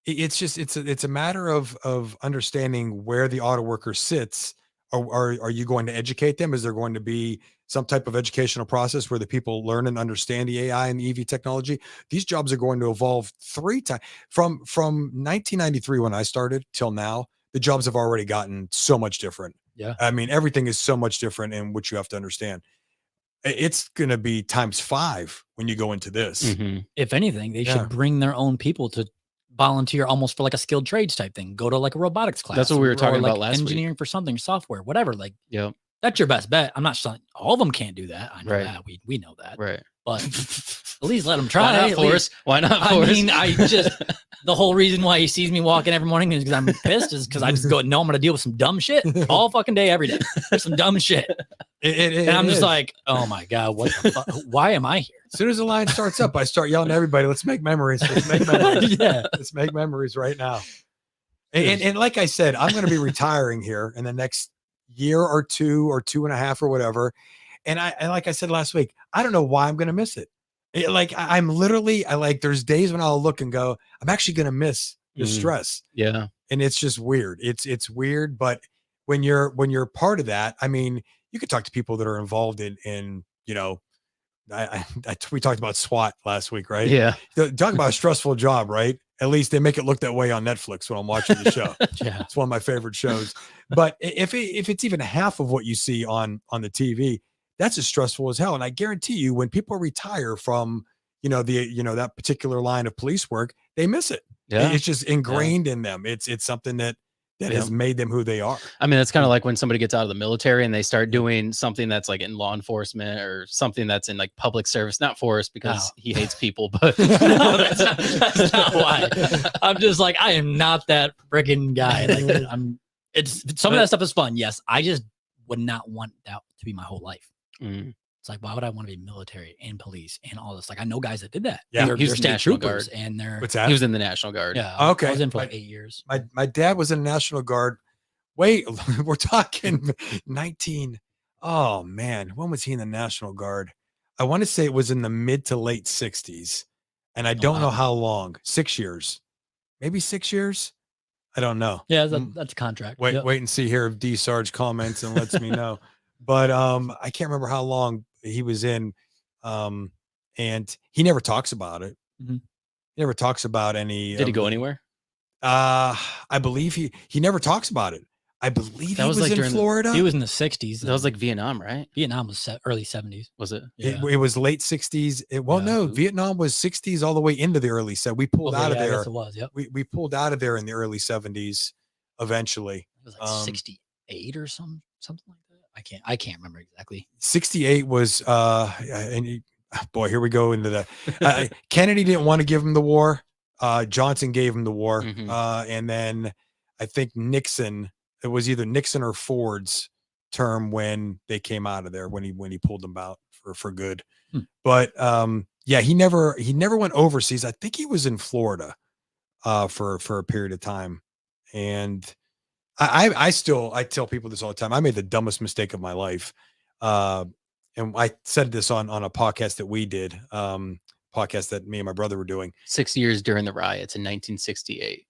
it's just, it's a matter of understanding where the auto worker sits. Are you going to educate them? Is there going to be some type of educational process where the people learn and understand the AI and the EV technology? These jobs are going to evolve 3 times from 1993 when I started till now. The jobs have already gotten so much different. Yeah. I mean, everything is so much different in which you have to understand. It's going to be times 5 when you go into this. If anything, they should bring their own people to volunteer almost for a skilled trades type thing. Go to a robotics class. That's what we were talking about last week. Engineering for something, software, whatever. That's your best bet. I'm not saying all of them can't do that. I know that. We know that. Right. But at least let them try. Why not, Forrest? Why not, Forrest? I mean, the whole reason why he sees me walking every morning is because I'm pissed, is because I just go, no, I'm going to deal with some dumb shit all fucking day, every day. There's some dumb shit. And I'm just like, oh my God, what the fuck? Why am I here? As soon as the line starts up, I start yelling at everybody, let's make memories. Let's make memories. Let's make memories right now. And like I said, I'm going to be retiring here in the next year or 2 or 2.5 or whatever. And like I said last week, I don't know why I'm going to miss it. I'm literally, there's days when I'll look and go, I'm actually going to miss the stress. Yeah. And it's just weird. It's weird. But when you're part of that, I mean, you could talk to people that are involved in we talked about SWAT last week, right? Yeah. Talk about a stressful job, right? At least they make it look that way on Netflix when I'm watching the show. Yeah. It's one of my favorite shows. But if it's even half of what you see on the TV, that's as stressful as hell. And I guarantee you, when people retire from, that particular line of police work, they miss it. Yeah. It's just ingrained in them. It's something that that has made them who they are. I mean, it's kind of like when somebody gets out of the military and they start doing something that's like in law enforcement or something that's in like public service, not Forrest because he hates people, but no, that's not why. I'm just like, I am not that freaking guy. Like it's some of that stuff is fun. Yes. I just would not want that to be my whole life. Mm. It's like, why would I want to be military and police and all this? Like, I know guys that did that. Yeah, they're state National troopers Guard. and they're. What's that? He was in the National Guard. Yeah. Okay. I was in for like 8 years. My dad was in the National Guard. Wait, we're talking 19. Oh man, when was he in the National Guard? I want to say it was in the mid to late 60s, and I don't know how long. 6 years, maybe 6 years. I don't know. Yeah, that's a contract. Wait and see here if D Sarge comments and lets me know. But I can't remember how long he was in, and he never talks about it. Mm-hmm. He never talks about any. Did he go anywhere? I believe he never talks about it. I believe That he was was like in Florida. He was in the 60s. That was like Vietnam, right? Vietnam was early 70s. Was it? Yeah. It was late 60s. No, Vietnam was 60s all the way into the early 70s. We pulled out of there. I guess it was. Yep. We pulled out of there in the early 70s eventually. It was like 68 or something like that. I can't remember exactly. 68 was boy, here we go into that. Kennedy didn't want to give him the war. Johnson gave him the war. Mm-hmm. And then I think Nixon, it was either Nixon or Ford's term when they came out of there, when he pulled them out for good. But yeah, he never went overseas. I think he was in Florida for a period of time. And I tell people this all the time. I made the dumbest mistake of my life. And I said this on a podcast that we did, podcast that me and my brother were doing. 6 years during the riots in 1968.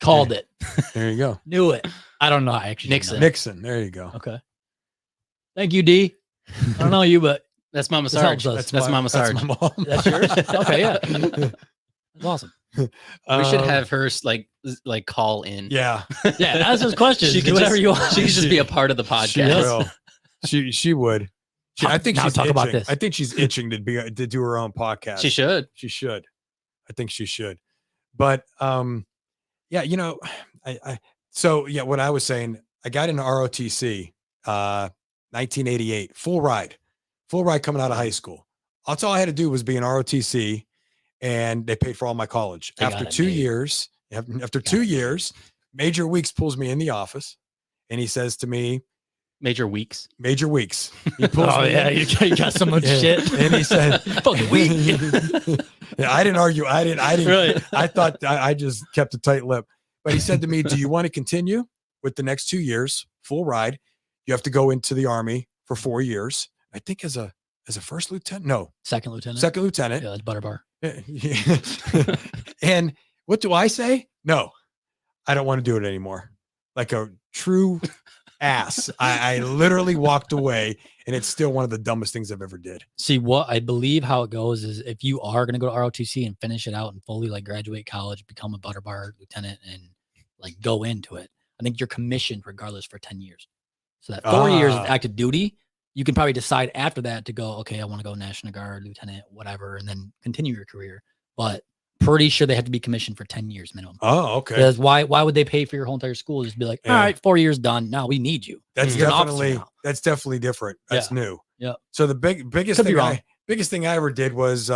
Called it. There you go. Knew it. I don't know. I actually Nixon. There you go. Okay. Thank you, D. I don't know you, but that's Mama Sarge. That's Mama Sarge. That's my mom. That's yours? Okay, yeah. That's awesome. We should have her like call in. Yeah. Yeah, ask us questions. She do whatever you want. She could just be a part of the podcast. She would. I think she's talk itching. about this. I think she's itching to do her own podcast. She should. She should. I think she should. But yeah, so yeah, what I was saying, I got into ROTC 1988, full ride coming out of high school. That's all I had to do was be in ROTC, and they paid for all my college. After 2 years, Major Weeks pulls me in the office, and he says to me, Major Weeks. He pulls me in. You got so much shit. And he said, fucking weak. Yeah, I didn't argue. I didn't. Really? I thought I just kept a tight lip. But he said to me, do you want to continue with the next 2 years, full ride? You have to go into the Army for 4 years. I think as a first lieutenant. No. Second lieutenant. Yeah, that's Butterbar. And what do I say? No, I don't want to do it anymore. Like a true ass. I literally walked away, and it's still one of the dumbest things I've ever did. See, what I believe how it goes is if you are going to go to ROTC and finish it out and fully like graduate college, become a Butterbar lieutenant and like go into it, I think you're commissioned regardless for 10 years. So that 4 years of active duty, you can probably decide after that to go, okay, I want to go National Guard, lieutenant, whatever, and then continue your career. But pretty sure they have to be commissioned for 10 years minimum. Oh, okay. Because why would they pay for your whole entire school? Just be like, all right, 4 years done. Now we need you. That's definitely different. That's new. Yeah. So the biggest thing I ever did was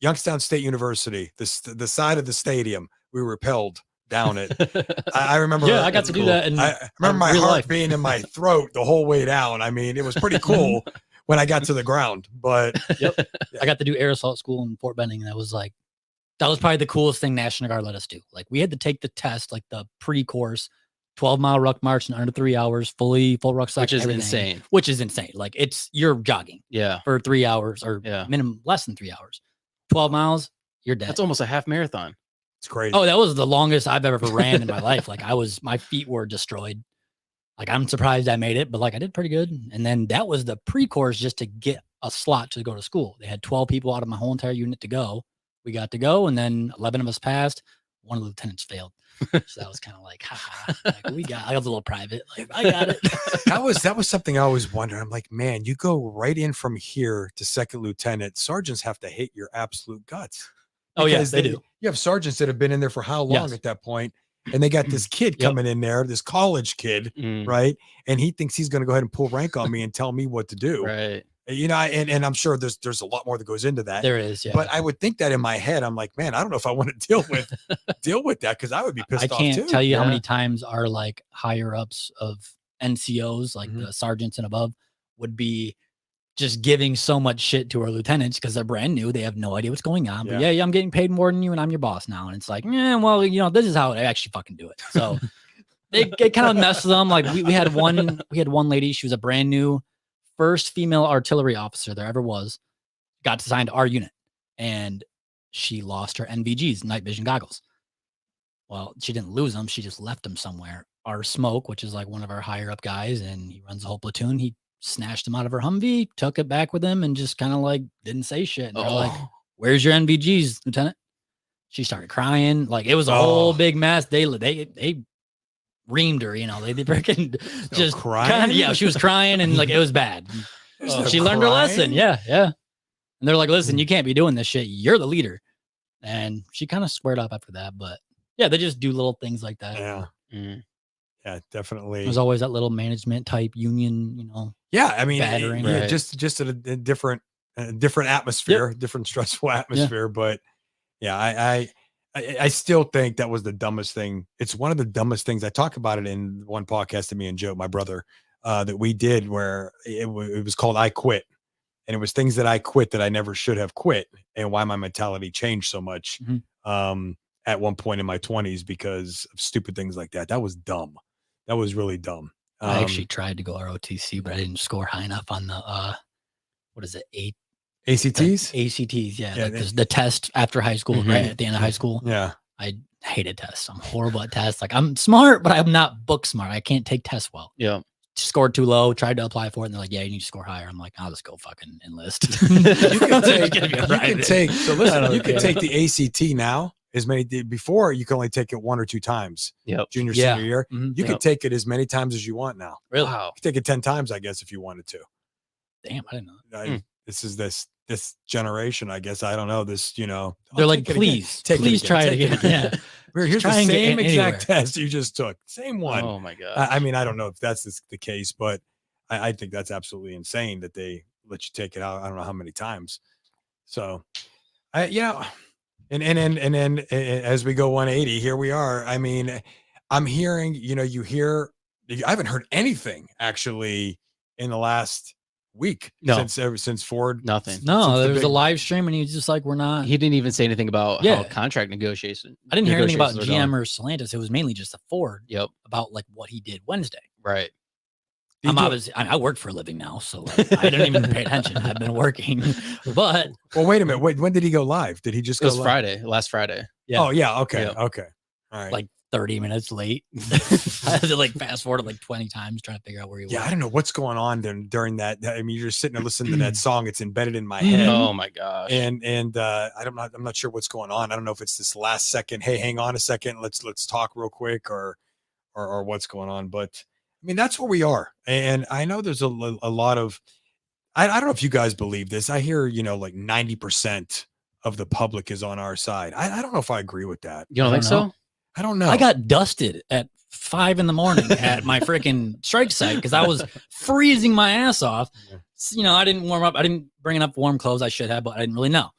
Youngstown State University, the side of the stadium. We rappelled down it. I remember. Yeah, I got to do that. And I remember my heart being in my throat the whole way down. I mean, it was pretty cool when I got to the ground. But I got to do air assault school in Fort Benning, and that was probably the coolest thing National Guard let us do. Like we had to take the test, like the pre-course, 12-mile ruck march in under 3 hours, full rucksack, which is insane. Which is insane. Like you're jogging, for 3 hours or minimum less than 3 hours. 12 miles, you're dead. That's almost a half marathon. It's crazy. Oh, that was the longest I've ever ran in my life. Like my feet were destroyed. Like I'm surprised I made it, but like I did pretty good. And then that was the pre-course just to get a slot to go to school. They had 12 people out of my whole entire unit to go. We got to go, and then 11 of us passed. One of the lieutenants failed. So that was kind of like, like I was a little private. Like I got it. That was something I always wondered. I'm like, man, you go right in from here to second lieutenant. Sergeants have to hate your absolute guts. Oh, yes, they do. You have sergeants that have been in there for how long at that point? and they got this kid coming in there, this college kid, right? And he thinks he's going to go ahead and pull rank on me and tell me what to do. Right. You know, and I'm sure there's a lot more that goes into that. There is, yeah. But I would think that in my head, I'm like, man, I don't know if I want to deal with that, because I would be pissed off too. I can't tell you how many times our like higher ups of NCOs, like the sergeants and above, would be just giving so much shit to our lieutenants because they're brand new. They have no idea what's going on. But yeah, I'm getting paid more than you, and I'm your boss now. And it's like, yeah, well, you know, this is how I actually fucking do it. So it kind of messes them. Like we had one lady. She was a brand new first female artillery officer there ever was, got assigned to our unit, and she lost her NVGs, night vision goggles. Well, she didn't lose them. She just left them somewhere. Our smoke, which is like one of our higher up guys, and he runs the whole platoon, he snatched them out of her Humvee, took it back with him, and just kind of like didn't say shit. And they're like, "Where's your NVGs, Lieutenant?" She started crying. Like it was a whole big mess. They reamed her, you know. They freaking just crying. Yeah, she was crying, and like it was bad. She learned her lesson. Yeah. And they're like, "Listen, you can't be doing this shit. You're the leader." And she kind of squared up after that. But yeah, they just do little things like that. Yeah. Yeah, definitely. There's always that little management type union, you know. Yeah, I mean, right. just a different atmosphere, different stressful atmosphere. But yeah, I still think that was the dumbest thing. It's one of the dumbest things. I talk about it in one podcast to me and Joe, my brother, that we did, where it was called "I Quit," and it was things that I quit that I never should have quit, and why my mentality changed so much at one point in my 20s because of stupid things like that. That was dumb. That was really dumb. I actually tried to go ROTC, but I didn't score high enough on the what is it, ACTs? ACTs, yeah. Like the test after high school, right at the end of high school. Yeah. I hated tests. I'm horrible at tests. Like I'm smart, but I'm not book smart. I can't take tests well. Yeah. Scored too low, tried to apply for it, and they're like, "Yeah, you need to score higher." I'm like, "I'll just go fucking enlist." You can take the ACT now. As many before, you can only take it 1 or 2 times. Junior, senior year. You can take it as many times as you want now. Really? Wow. You can take it 10 times, I guess, if you wanted to. Damn, I didn't know. This is this generation, I guess. I don't know this. You know, they're like, please try it again. Yeah. Here's the same exact test you just took. Same one. Oh my god. I mean, I don't know if that's the case, but I think that's absolutely insane that they let you take it out. I don't know how many times. So, And then as we go 180, here we are. I mean, I'm hearing, I haven't heard anything actually in the last week since Ford. Nothing. No, there was a live stream and he was just like, he didn't even say anything about how contract negotiation. I didn't hear anything about GM or Stellantis. It was mainly just a Ford about like what he did Wednesday. Right. I work for a living now, so like, I didn't even pay attention. I've been working, but wait a minute. When did he go live? Did he just go live? Last Friday. Yeah. Oh yeah. Okay. Yeah. Okay. All right. Like 30 minutes late. I had to like fast forward like 20 times trying to figure out where he was. Yeah. I don't know what's going on during that. I mean, you're just sitting there listening to that song. It's embedded in my head. Oh my gosh. And I'm not sure what's going on. I don't know if it's this last second. Hey, hang on a second. Let's talk real quick or what's going on. But I mean, that's where we are. And I know there's a lot of, I don't know if you guys believe this. I hear, like 90% of the public is on our side. I don't know if I agree with that. You don't think so? I don't know. I got dusted at 5 a.m. at my freaking strike site because I was freezing my ass off. I didn't warm up. I didn't bring enough warm clothes. I should have, but I didn't really know.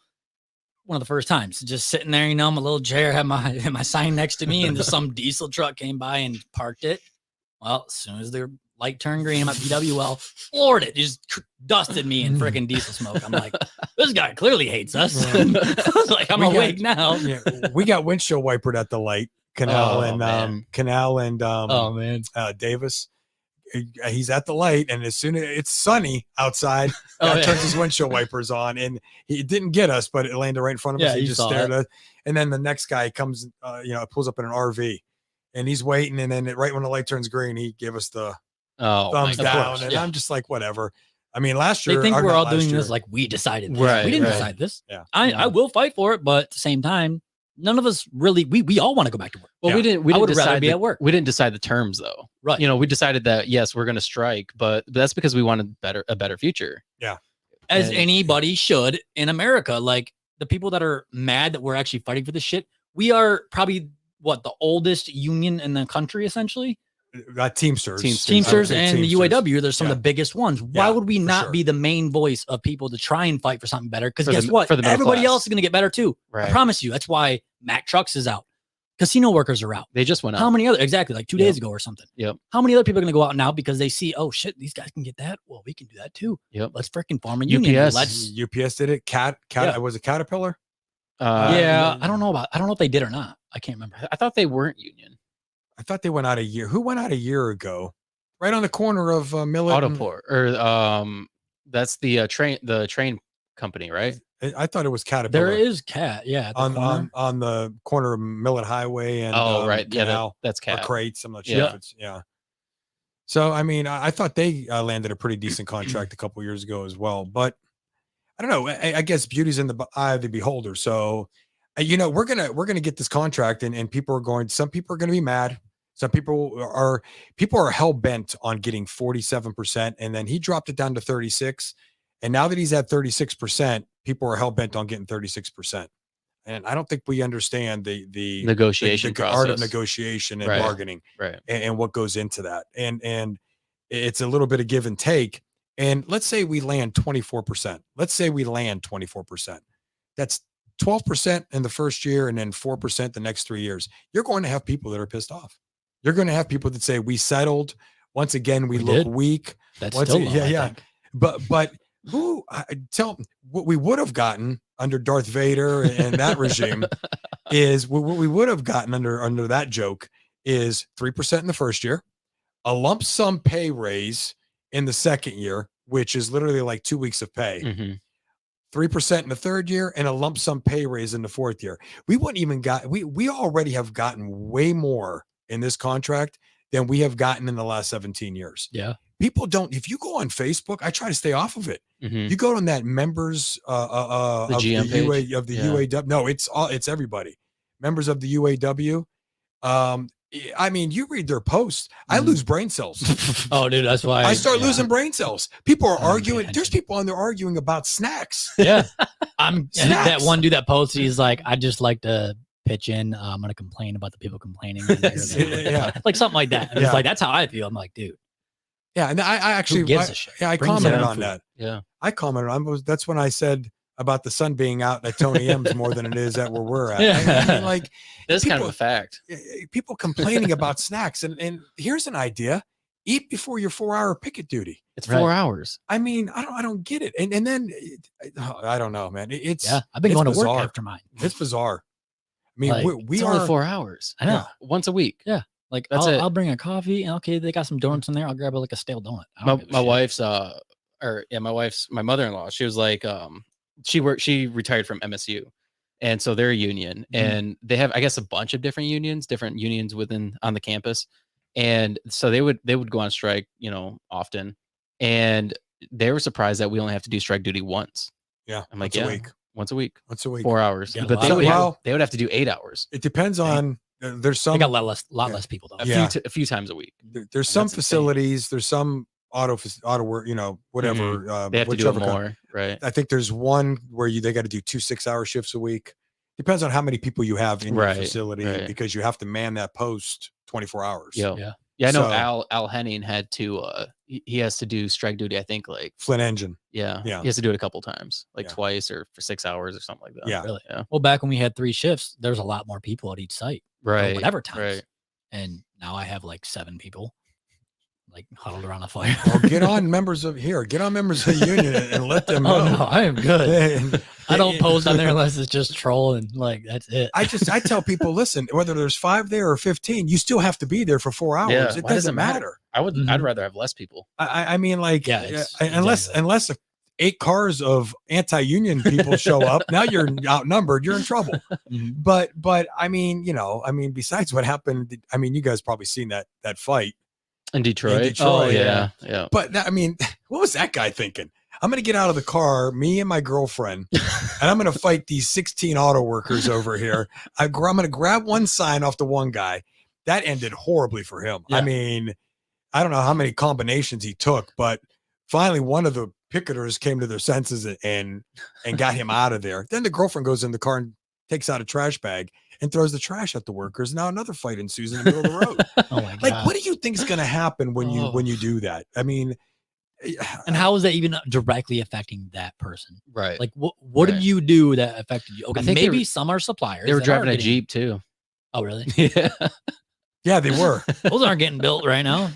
One of the first times, just sitting there, my little chair, had my sign next to me, and just some diesel truck came by and parked it. Well, as soon as the light turned green, I'm at PWL, floored it, just dusted me in freaking diesel smoke. I'm like, this guy clearly hates us. I was like, I'm awake now. Yeah, we got windshield wipered at the light. Canal and Davis. He's at the light, and as soon as it's sunny outside, turns his windshield wipers on, and he didn't get us, but it landed right in front of us. He just stared at us. And then the next guy comes, pulls up in an RV. And he's waiting, and then right when the light turns green, he gave us the thumbs down. And I'm just like, whatever. I mean, last year, they think we're all doing this like we decided this. Right, we didn't decide this. Yeah, I will fight for it, but at the same time, none of us really. We all want to go back to work. Well, we didn't. I would rather be at work. We didn't decide the terms though. Right. We decided that yes, we're going to strike, but that's because we wanted a better future. Yeah. As anybody should in America, like the people that are mad that we're actually fighting for this shit, we are probably the oldest union in the country, essentially. Teamsters And the UAW, they're some of the biggest ones. Why would we not be the main voice of people to try and fight for something better? Because guess what? Everybody else is going to get better too. Right. I promise you. That's why Mack Trucks is out. Casino workers are out. They just went out. How many other? Exactly, like 2 days ago or something. Yep. How many other people are going to go out now because they see, oh shit, these guys can get that? Well, we can do that too. Yep. Let's freaking form a union. UPS did it. Was it Caterpillar? I don't know if they did or not. I can't remember. I thought they weren't union. I thought they went out a year. Who went out a year ago? Right on the corner of Millet. Autoport, or that's the train company, right? I thought it was Caterpillar. There is on the corner of Millet Highway and right, that's Cat. Or Crates. I'm not sure if it's So I mean, I thought they landed a pretty decent contract a couple years ago as well, but I don't know. I guess beauty's in the eye of the beholder. So. We're gonna get this contract, and some people are gonna be mad. Some people are hell bent on getting 47%, and then he dropped it down to 36. And now that he's at 36%, people are hell bent on getting 36%. And I don't think we understand the negotiation the art of negotiation and bargaining, and what goes into that. And it's a little bit of give and take. And let's say we land 24%. Let's say we land 24%. That's 12% in the first year and then 4% the next 3 years. You're going to have people that are pissed off. You're going to have people that say we settled. Once again, we look weak. That's still low, But who tell what we would have gotten under Darth Vader and that regime is what we would have gotten under that joke is 3% in the first year, a lump sum pay raise in the second year, which is literally like 2 weeks of pay. 3% in the third year, and a lump sum pay raise in the fourth year. We wouldn't even we already have gotten way more in this contract than we have gotten in the last 17 years. Yeah. People don't, if you go on Facebook, I try to stay off of it. You go on that members of the UAW. No, it's everybody. Members of the UAW. I mean, you read their posts. I lose brain cells. Oh, dude, that's why I start losing brain cells. People are arguing. There's people on there arguing about snacks. Yeah, that one dude that posted. He's like, I just like to pitch in. I'm gonna complain about the people complaining. Like something like that. And it's like that's how I feel. I'm like, dude. Yeah, and I actually, who gives a shit? I commented on that. Yeah, I commented on. That's when I said about the sun being out at Tony M's more than it is at where we're at. Yeah. I mean, like that's kind of a fact. People complaining about snacks, and here's an idea: eat before your 4-hour picket duty. It's 4 hours. I mean, I don't get it. And then I don't know, man. I've been going to work after mine. It's bizarre. I mean, like, we it's are only 4 hours. I know. Once a week. Yeah. Like that's it. I'll bring a coffee, and okay, they got some donuts in there. I'll grab like a stale donut. My wife's my mother-in-law. She was like, she retired from MSU, and so they're a union, and they have, I guess, a bunch of different unions on the campus, and so they would go on strike, often, and they were surprised that we only have to do strike duty once. Yeah, I'm like, once a week, 4 hours, Yeah, but they would have to do 8 hours. It depends on. There's some. They got a lot less people though. A few times a week. There's some facilities. There's some auto work. Whatever. They have to do it more, right? I think there's one where they got to do 2 6-hour shifts a week. Depends on how many people you have in your facility because you have to man that post 24 hours. Yeah. I know Al Henning had to. He has to do strike duty. I think like Flint Engine. Yeah. He has to do it a couple times, like twice or for 6 hours or something like that. Yeah. Really. Yeah. Well, back when we had 3 shifts, there's a lot more people at each site. Right. Whatever times. Right. And now I have like 7 people like huddled around a fire. Well, get on members of the union and let them know. Oh, no, I am good. I don't post on there unless it's just trolling. Like that's it. I tell people, listen, whether there's 5 there or 15, you still have to be there for 4 hours. Yeah. It doesn't matter. I'd rather have less people. I mean, like, unless 8 cars of anti-union people show up, now you're outnumbered, you're in trouble. But I mean, besides what happened, I mean, you guys probably seen that fight in Detroit. Oh yeah. But I mean, what was that guy thinking? I'm going to get out of the car, me and my girlfriend, and I'm going to fight these 16 auto workers over here. I'm going to grab one sign off the one guy. That ended horribly for him. Yeah. I mean, I don't know how many combinations he took, but finally one of the picketers came to their senses and got him out of there. Then the girlfriend goes in the car and takes out a trash bag and throws the trash at the workers. Now another fight ensues in the middle of the road. Oh my God. Like, what do you think is going to happen when you do that? I mean, and how is that even directly affecting that person? Right. Like, what did you do that affected you? Okay, I think maybe some are suppliers. They were that driving are a getting- Jeep too. Oh, really? Yeah. yeah, they were. Those aren't getting built right now.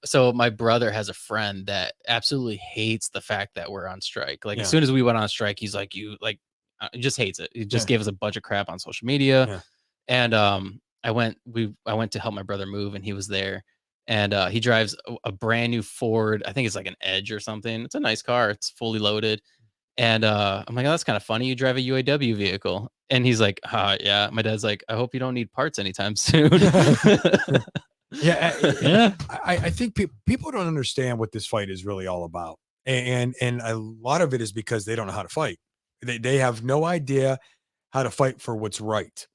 So my brother has a friend that absolutely hates the fact that we're on strike. Like, Yeah. as soon as we went on strike, he's like, he just hates it. He just gave us a bunch of crap on social media. Yeah. And I went to help my brother move, and he was there. And he drives a brand new Ford. I think it's like an Edge or something. It's a nice car. It's fully loaded. And I'm like, oh, that's kind of funny. You drive a UAW vehicle. And he's like, yeah. My dad's like, I hope you don't need parts anytime soon. Yeah. I think people don't understand what this fight is really all about. And a lot of it is because they don't know how to fight. They have no idea how to fight for what's right.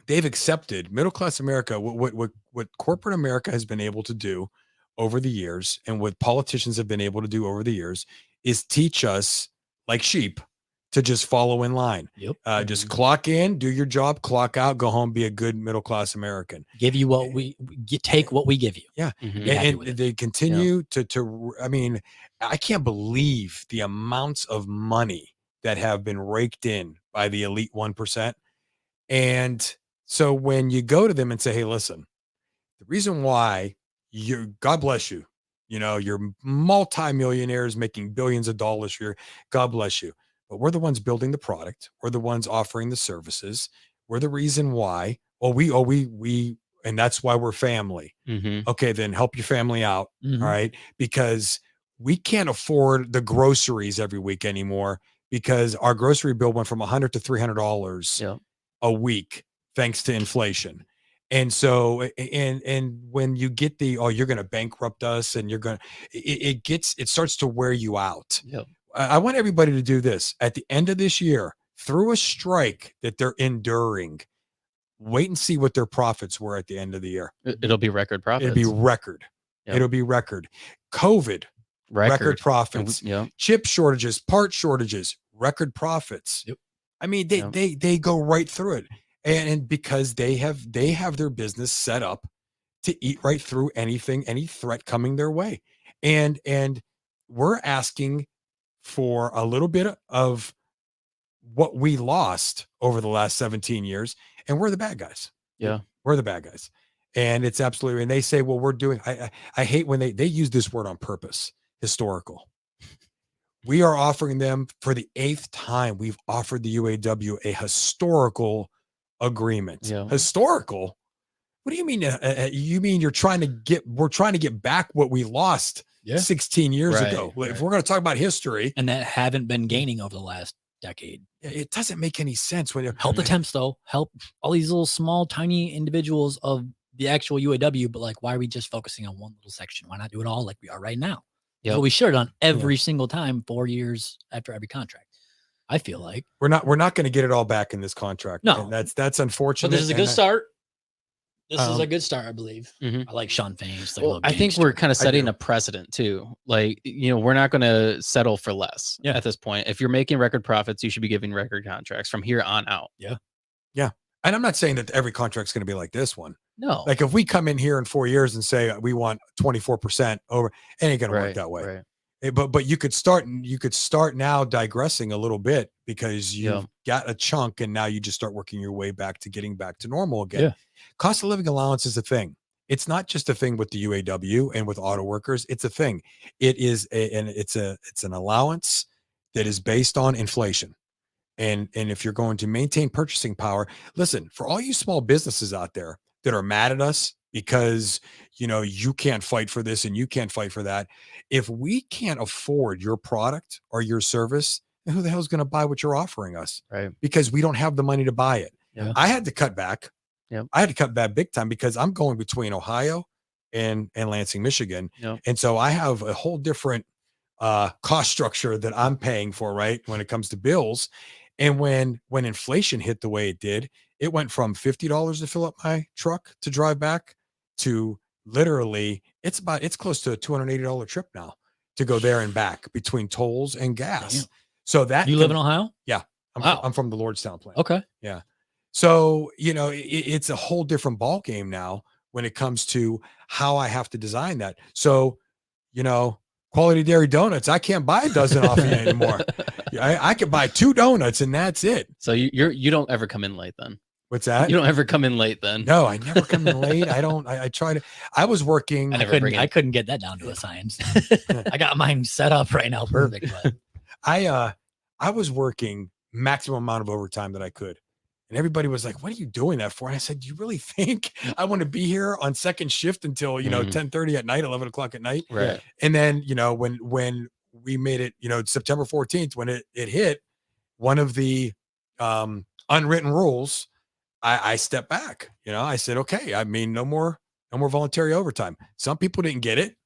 They've accepted middle class America, what corporate America has been able to do over the years, and what politicians have been able to do over the years, is teach us like sheep to just follow in line. Yep. Just clock in, do your job, clock out, go home, be a good middle class American. Give you what take what we give you. Yeah. Be happy And with it. they continue to, I mean, I can't believe the amounts of money that have been raked in by the elite 1%. And so when you go to them and say, hey, listen, the reason why God bless you, you're multimillionaires making billions of dollars a year. God bless you. But we're the ones building the product. We're the ones offering the services. We're the reason why. And that's why we're family. Mm-hmm. Okay, then help your family out. Mhm. All right. Because we can't afford the groceries every week anymore, because our grocery bill went from $100 to $300 a week, thanks to inflation. And so, and when you get you're going to bankrupt us, and it starts to wear you out. Yep. I want everybody to do this at the end of this year, through a strike that they're enduring. Wait and see what their profits were at the end of the year. It'll be record profits. It'll be record. Yep. It'll be record. COVID, record profits. Chip shortages, part shortages, record profits. Yep. I mean, they go right through it. And because they have their business set up to eat right through any threat coming their way. And we're asking for a little bit of what we lost over the last 17 years. And we're the bad guys. Yeah. We're the bad guys. And it's absolutely, and they say, well, we're doing, I hate when they use this word on purpose, historical. We are offering them, for the 8th time, we've offered the UAW a historical agreement. Yeah. Historical? What do you mean? You mean we're trying to get back what we lost 16 years ago? Right. If we're going to talk about history. And that haven't been gaining over the last decade. It doesn't make any sense when help the temps, though. Help all these little small, tiny individuals of the actual UAW. But like, why are we just focusing on one little section? Why not do it all like we are right now? Yep. What we should have done every single time, 4 years after every contract. I feel like we're not going to get it all back in this contract. No, and that's unfortunate. But this is a good start. This is a good start, I believe. Mm-hmm. I like Sean Fames. Well, I think we're kind of setting a precedent too. Like, we're not going to settle for less at this point. If you're making record profits, you should be giving record contracts from here on out. Yeah. Yeah. And I'm not saying that every contract's going to be like this one. No. Like, if we come in here in 4 years and say we want 24% over, it ain't going to work that way. Right. But you could start now digressing a little bit, because you've got a chunk, and now you just start working your way back to getting back to normal again. Yeah. Cost of living allowance is a thing. It's not just a thing with the UAW and with auto workers. It's a thing. It's an allowance that is based on inflation. And if you're going to maintain purchasing power, listen, for all you small businesses out there that are mad at us because, you can't fight for this and you can't fight for that. If we can't afford your product or your service, then who the hell is going to buy what you're offering us? Right. Because we don't have the money to buy it. Yeah. I had to cut back. Yep. I had to cut back big time, because I'm going between Ohio and Lansing, Michigan. Yep. And so I have a whole different cost structure that I'm paying for, right, when it comes to bills. And when inflation hit the way it did, it went from $50 to fill up my truck to drive back to literally it's close to a $280 trip now to go there and back between tolls and gas. Damn. So that you live in Ohio? Yeah. I'm from the Lordstown plant. Okay. Yeah. So, it's a whole different ball game now when it comes to how I have to design that. So, Quality Dairy Donuts, I can't buy a dozen off you anymore. I can buy 2 donuts and that's it. So you don't ever come in late then. What's that? You don't ever come in late then. No, I never come in late. I try to. I was working. I couldn't get that down to a science. I got mine set up right now, perfect. But I was working maximum amount of overtime that I could, and everybody was like, "What are you doing that for?" And I said, "Do you really think I want to be here on second shift until 10:30 at night, 11 o'clock at night?" Right. And then when we made it, September 14th, when it hit, one of the unwritten rules. I stepped back, I said, okay, I mean, no more voluntary overtime. Some people didn't get it.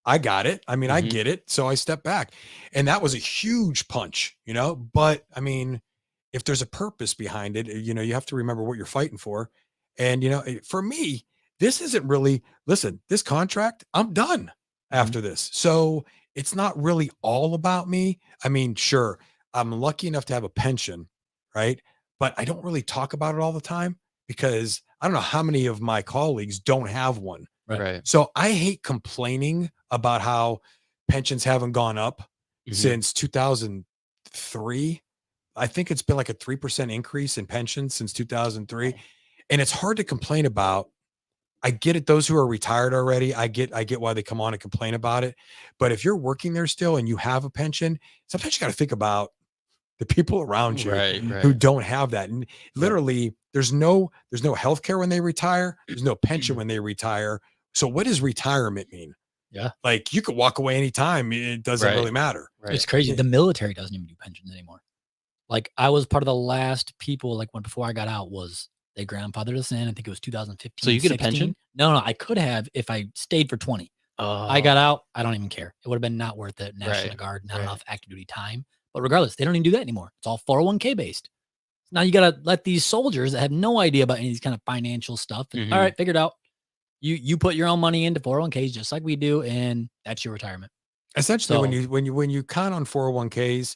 I got it. I mean, I get it. So I stepped back, and that was a huge punch, but I mean, if there's a purpose behind it, you have to remember what you're fighting for. And, for me, this isn't really, listen, this contract, I'm done after this. So it's not really all about me. I mean, sure, I'm lucky enough to have a pension, right? But I don't really talk about it all the time because I don't know how many of my colleagues don't have one. Right. So I hate complaining about how pensions haven't gone up since 2003. I think it's been like a 3% increase in pensions since 2003. And it's hard to complain about. I get it. Those who are retired already, I get why they come on and complain about it. But if you're working there still and you have a pension, sometimes you got to think about the people around you who don't have that. And literally there's no healthcare when they retire. There's no pension when they retire. So what does retirement mean? Yeah. Like you could walk away anytime. It doesn't really matter. Right. It's crazy. The military doesn't even do pensions anymore. Like I was part of the last people, like before I got out was they grandfathered us in. I think it was 2015. So you get a pension? No, I could have if I stayed for 20. I got out. I don't even care. It would have been not worth it. National Guard, not enough active duty time. But regardless, they don't even do that anymore. It's all 401k based. Now you got to let these soldiers that have no idea about any of these kind of financial stuff. And, all right, figured out. You put your own money into 401ks just like we do, and that's your retirement. Essentially, so, when you count on 401ks,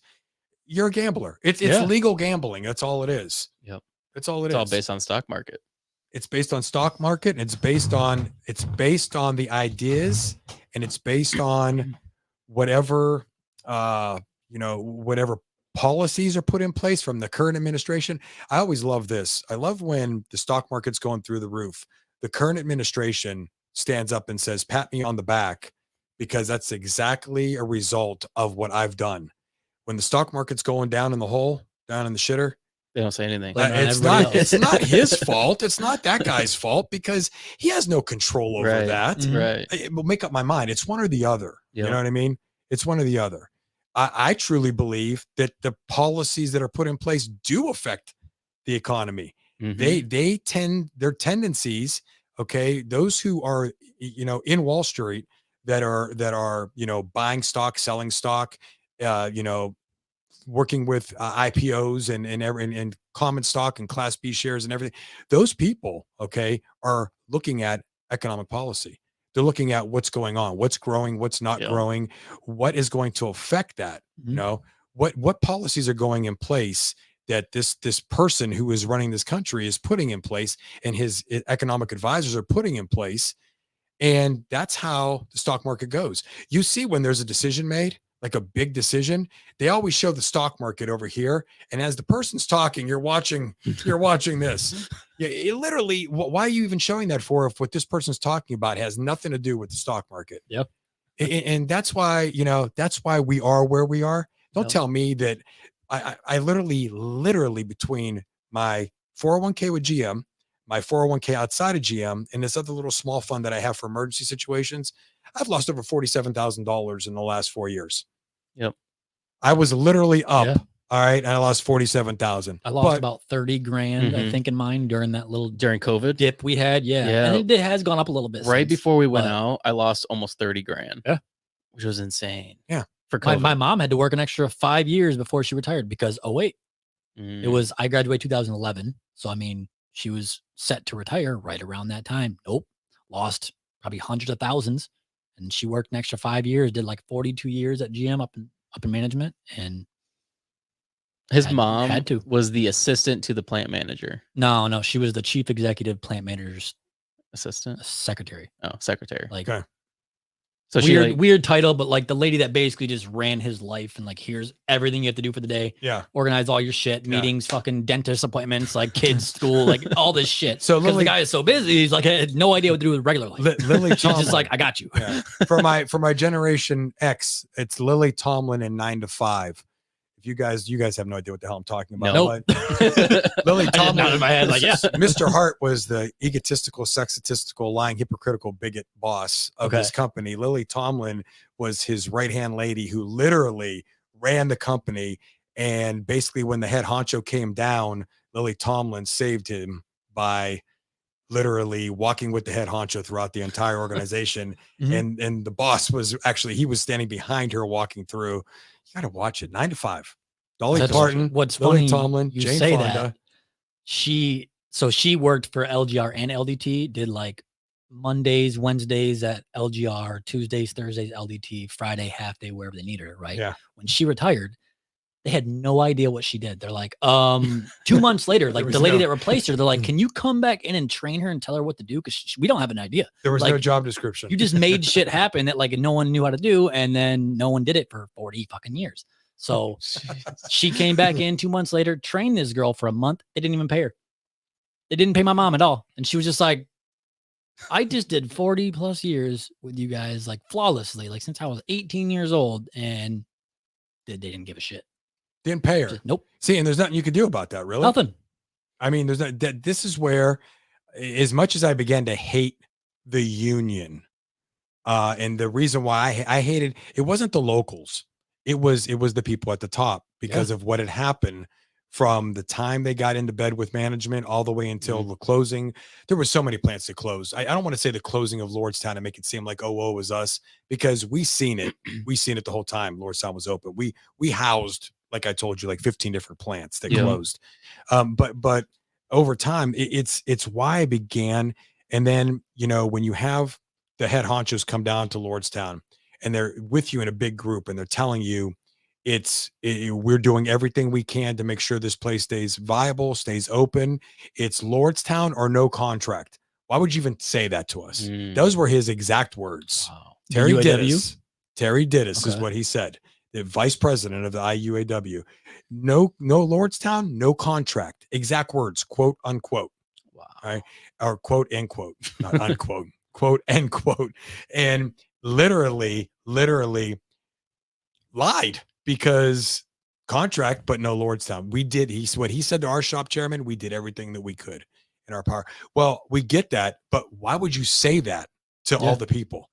you're a gambler. It's legal gambling. That's all it is. Yep. That's all it is. It's all based on stock market. It's based on stock market, and it's based on the ideas, and it's based on whatever whatever policies are put in place from the current administration. I always love this. I love when the stock market's going through the roof. The current administration stands up and says, pat me on the back, because that's exactly a result of what I've done. When the stock market's going down in the hole, down in the shitter, they don't say anything. It's not his fault. It's not that guy's fault because he has no control over that. Right. It will make up my mind. It's one or the other. Yep. You know what I mean? It's one or the other. I truly believe that the policies that are put in place do affect the economy. Their tendencies, okay, those who are, in Wall Street that are, buying stock, selling stock, working with IPOs and common stock and Class B shares and everything. Those people, okay, are looking at economic policy. They're looking at what's going on, what's growing, what's not growing, what is going to affect that. What policies are going in place that this person who is running this country is putting in place, and his economic advisors are putting in place. And that's how the stock market goes. You see, when there's a decision made, like a big decision, they always show the stock market over here. And as the person's talking, you're watching this. It literally, why are you even showing that for if what this person's talking about has nothing to do with the stock market? Yep. And that's why, that's why we are where we are. Don't tell me that I literally between my 401k with GM, my 401k outside of GM, and this other little small fund that I have for emergency situations, I've lost over $47,000 in the last 4 years. Yep. I was literally up. Yeah. All right. And I lost 47,000. I lost about 30 grand, I think, in mine during COVID dip we had. Yeah. And it has gone up a little bit. Right before we went out, I lost almost 30 grand. Yeah. Which was insane. Yeah. For COVID. My mom had to work an extra 5 years before she retired because, it was, I graduated 2011. So, I mean, she was set to retire right around that time. Nope. Lost probably hundreds of thousands. And she worked an extra 5 years, did like 42 years at GM up in management. And His mom had to. was the assistant to the plant manager. No, she was the chief executive plant manager's Assistant? secretary. Oh, secretary. Like, Okay. So weird title, but like the lady that basically just ran his life and like, here's everything you have to do for the day. Yeah. Organize all your shit, meetings, fucking dentist appointments, like kids' school, like all this shit. So because the guy is so busy, he's like, I had no idea what to do with regular life. Lily She's Tomlin. just like, I got you. Yeah. For my generation X, it's Lily Tomlin and 9 to 5. If you guys have no idea what the hell I'm talking about. Nope. But Lily Tomlin in my head, like, yeah. Mr. Hart was the egotistical, sexitistical, lying, hypocritical, bigot boss of this company. Lily Tomlin was his right-hand lady who literally ran the company. And basically when the head honcho came down, Lily Tomlin saved him by literally walking with the head honcho throughout the entire organization. And the boss was actually, he was standing behind her walking through. You got to watch it. 9 to 5. Dolly Parton. What's Lily funny, Tomlin, you Jane say Fonda. that. She worked for LGR and LDT, did like Mondays, Wednesdays at LGR, Tuesdays, Thursdays, LDT, Friday, half day, wherever they needed her, right? Yeah. When she retired, they had no idea what she did. They're like, 2 months later, like the lady that replaced her, they're like, can you come back in and train her and tell her what to do? Because we don't have an idea. There was like, no job description. You just made shit happen that like no one knew how to do. And then no one did it for 40 fucking years. So she came back in 2 months later, trained this girl for a month. They didn't even pay her. They didn't pay my mom at all. And she was just like, I just did 40 plus years with you guys, like flawlessly, like since I was 18 years old, and they didn't give a shit. Didn't pay her. Just, nope. See, and there's nothing you could do about that, really. Nothing. I mean, there's not. This is where, as much as I began to hate the union, and the reason why I hated it wasn't the locals. It was the people at the top because of what had happened from the time they got into bed with management all the way until the closing. There were so many plants that closed. I don't want to say the closing of Lordstown and make it seem like, oh, it was us, because we seen it. We seen it the whole time Lordstown was open. We housed, like I told you, like 15 different plants that closed. But over time, it's why I began. And then, when you have the head honchos come down to Lordstown and they're with you in a big group and they're telling you we're doing everything we can to make sure this place stays viable, stays open. It's Lordstown or no contract. Why would you even say that to us? Those were his exact words. Wow. Terry Dittis is what he said. The vice president of the IUAW. No Lordstown, no contract. Exact words, quote unquote. Wow. All right. Or quote end quote, not unquote, quote end quote. And literally lied, because contract, but no Lordstown. We did. What he said to our shop chairman, we did everything that we could in our power. Well, we get that, but why would you say that to all the people?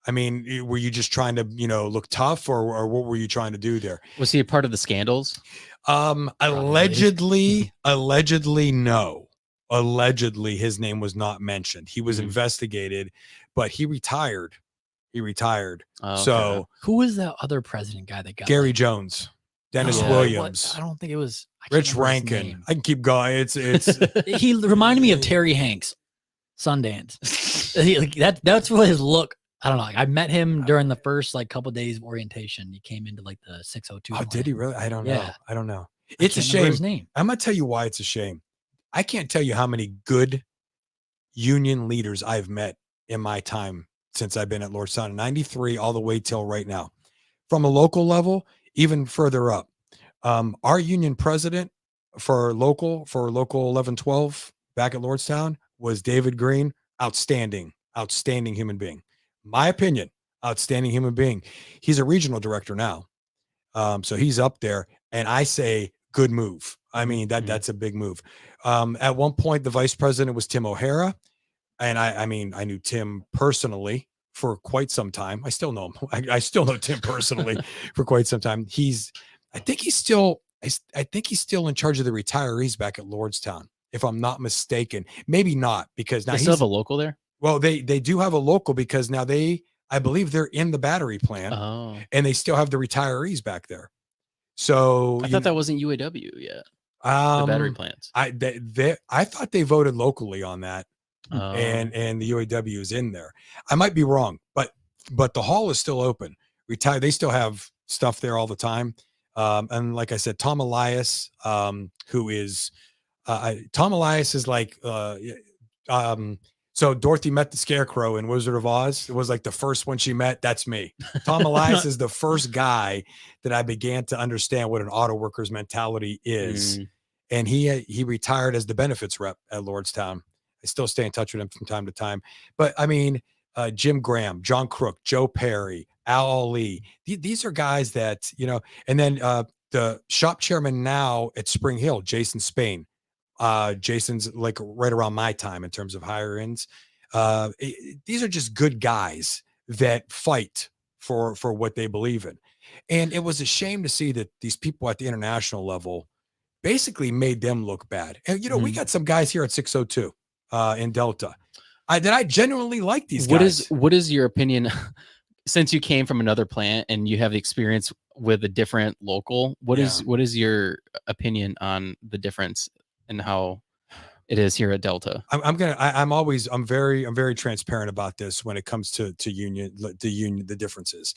I mean, were you just trying to, look tough, or what were you trying to do there? Was he a part of the scandals? Allegedly, no. Allegedly, his name was not mentioned. He was investigated, but he retired. Oh, so who was that other president guy that got Gary Jones, Dennis Williams? I don't think it was Rich Rankin. I can keep going. It's he reminded me of Terry Hanks, Sundance. That's what his look. I don't know. I met him during the first couple days of orientation. He came into like the 602. Oh, did he really? I don't know. I don't know. I It's a shame. His name. I'm gonna tell you why it's a shame. I can't tell you how many good union leaders I've met in my time since I've been at Lordstown, 93 all the way till right now. From a local level, even further up. Our union president for local 1112 back at Lordstown was David Green. Outstanding human being. My opinion, outstanding human being. He's a regional director now. So he's up there, and I say good move. I mean, that's a big move. At one point, the vice president was Tim O'Hara. And I mean, I knew Tim personally for quite some time. I still know him. I still know Tim personally for quite some time. I think he's still in charge of the retirees back at Lordstown, if I'm not mistaken. Maybe not, because now they still have a local there. Well, they do have a local, because now I believe they're in the battery plant, and they still have the retirees back there. So I thought that wasn't UAW yet. The battery plants. I thought they voted locally on that. Oh. And the UAW is in there. I might be wrong, but the hall is still open. They still have stuff there all the time. And like I said, Tom Elias, who is Tom Elias is like so Dorothy met the Scarecrow in Wizard of Oz. It was like the first one she met. That's me. Tom Elias is the first guy that I began to understand what an auto worker's mentality is. And he retired as the benefits rep at Lordstown. I still stay in touch with him from time to time. But I mean, Jim Graham, John Crook, Joe Perry, Al Ali. These are guys that, you know, and then the shop chairman now at Spring Hill, Jason Spain. Jason's like right around my time in terms of higher ends. These are just good guys that fight for what they believe in. And it was a shame to see that these people at the international level basically made them look bad. And, you know, we got some guys here at 602 in Delta. I genuinely like these guys. What is your opinion since you came from another plant and you have the experience with a different local? What is your opinion on the difference and how it is here at Delta? I'm very transparent about this when it comes to the differences.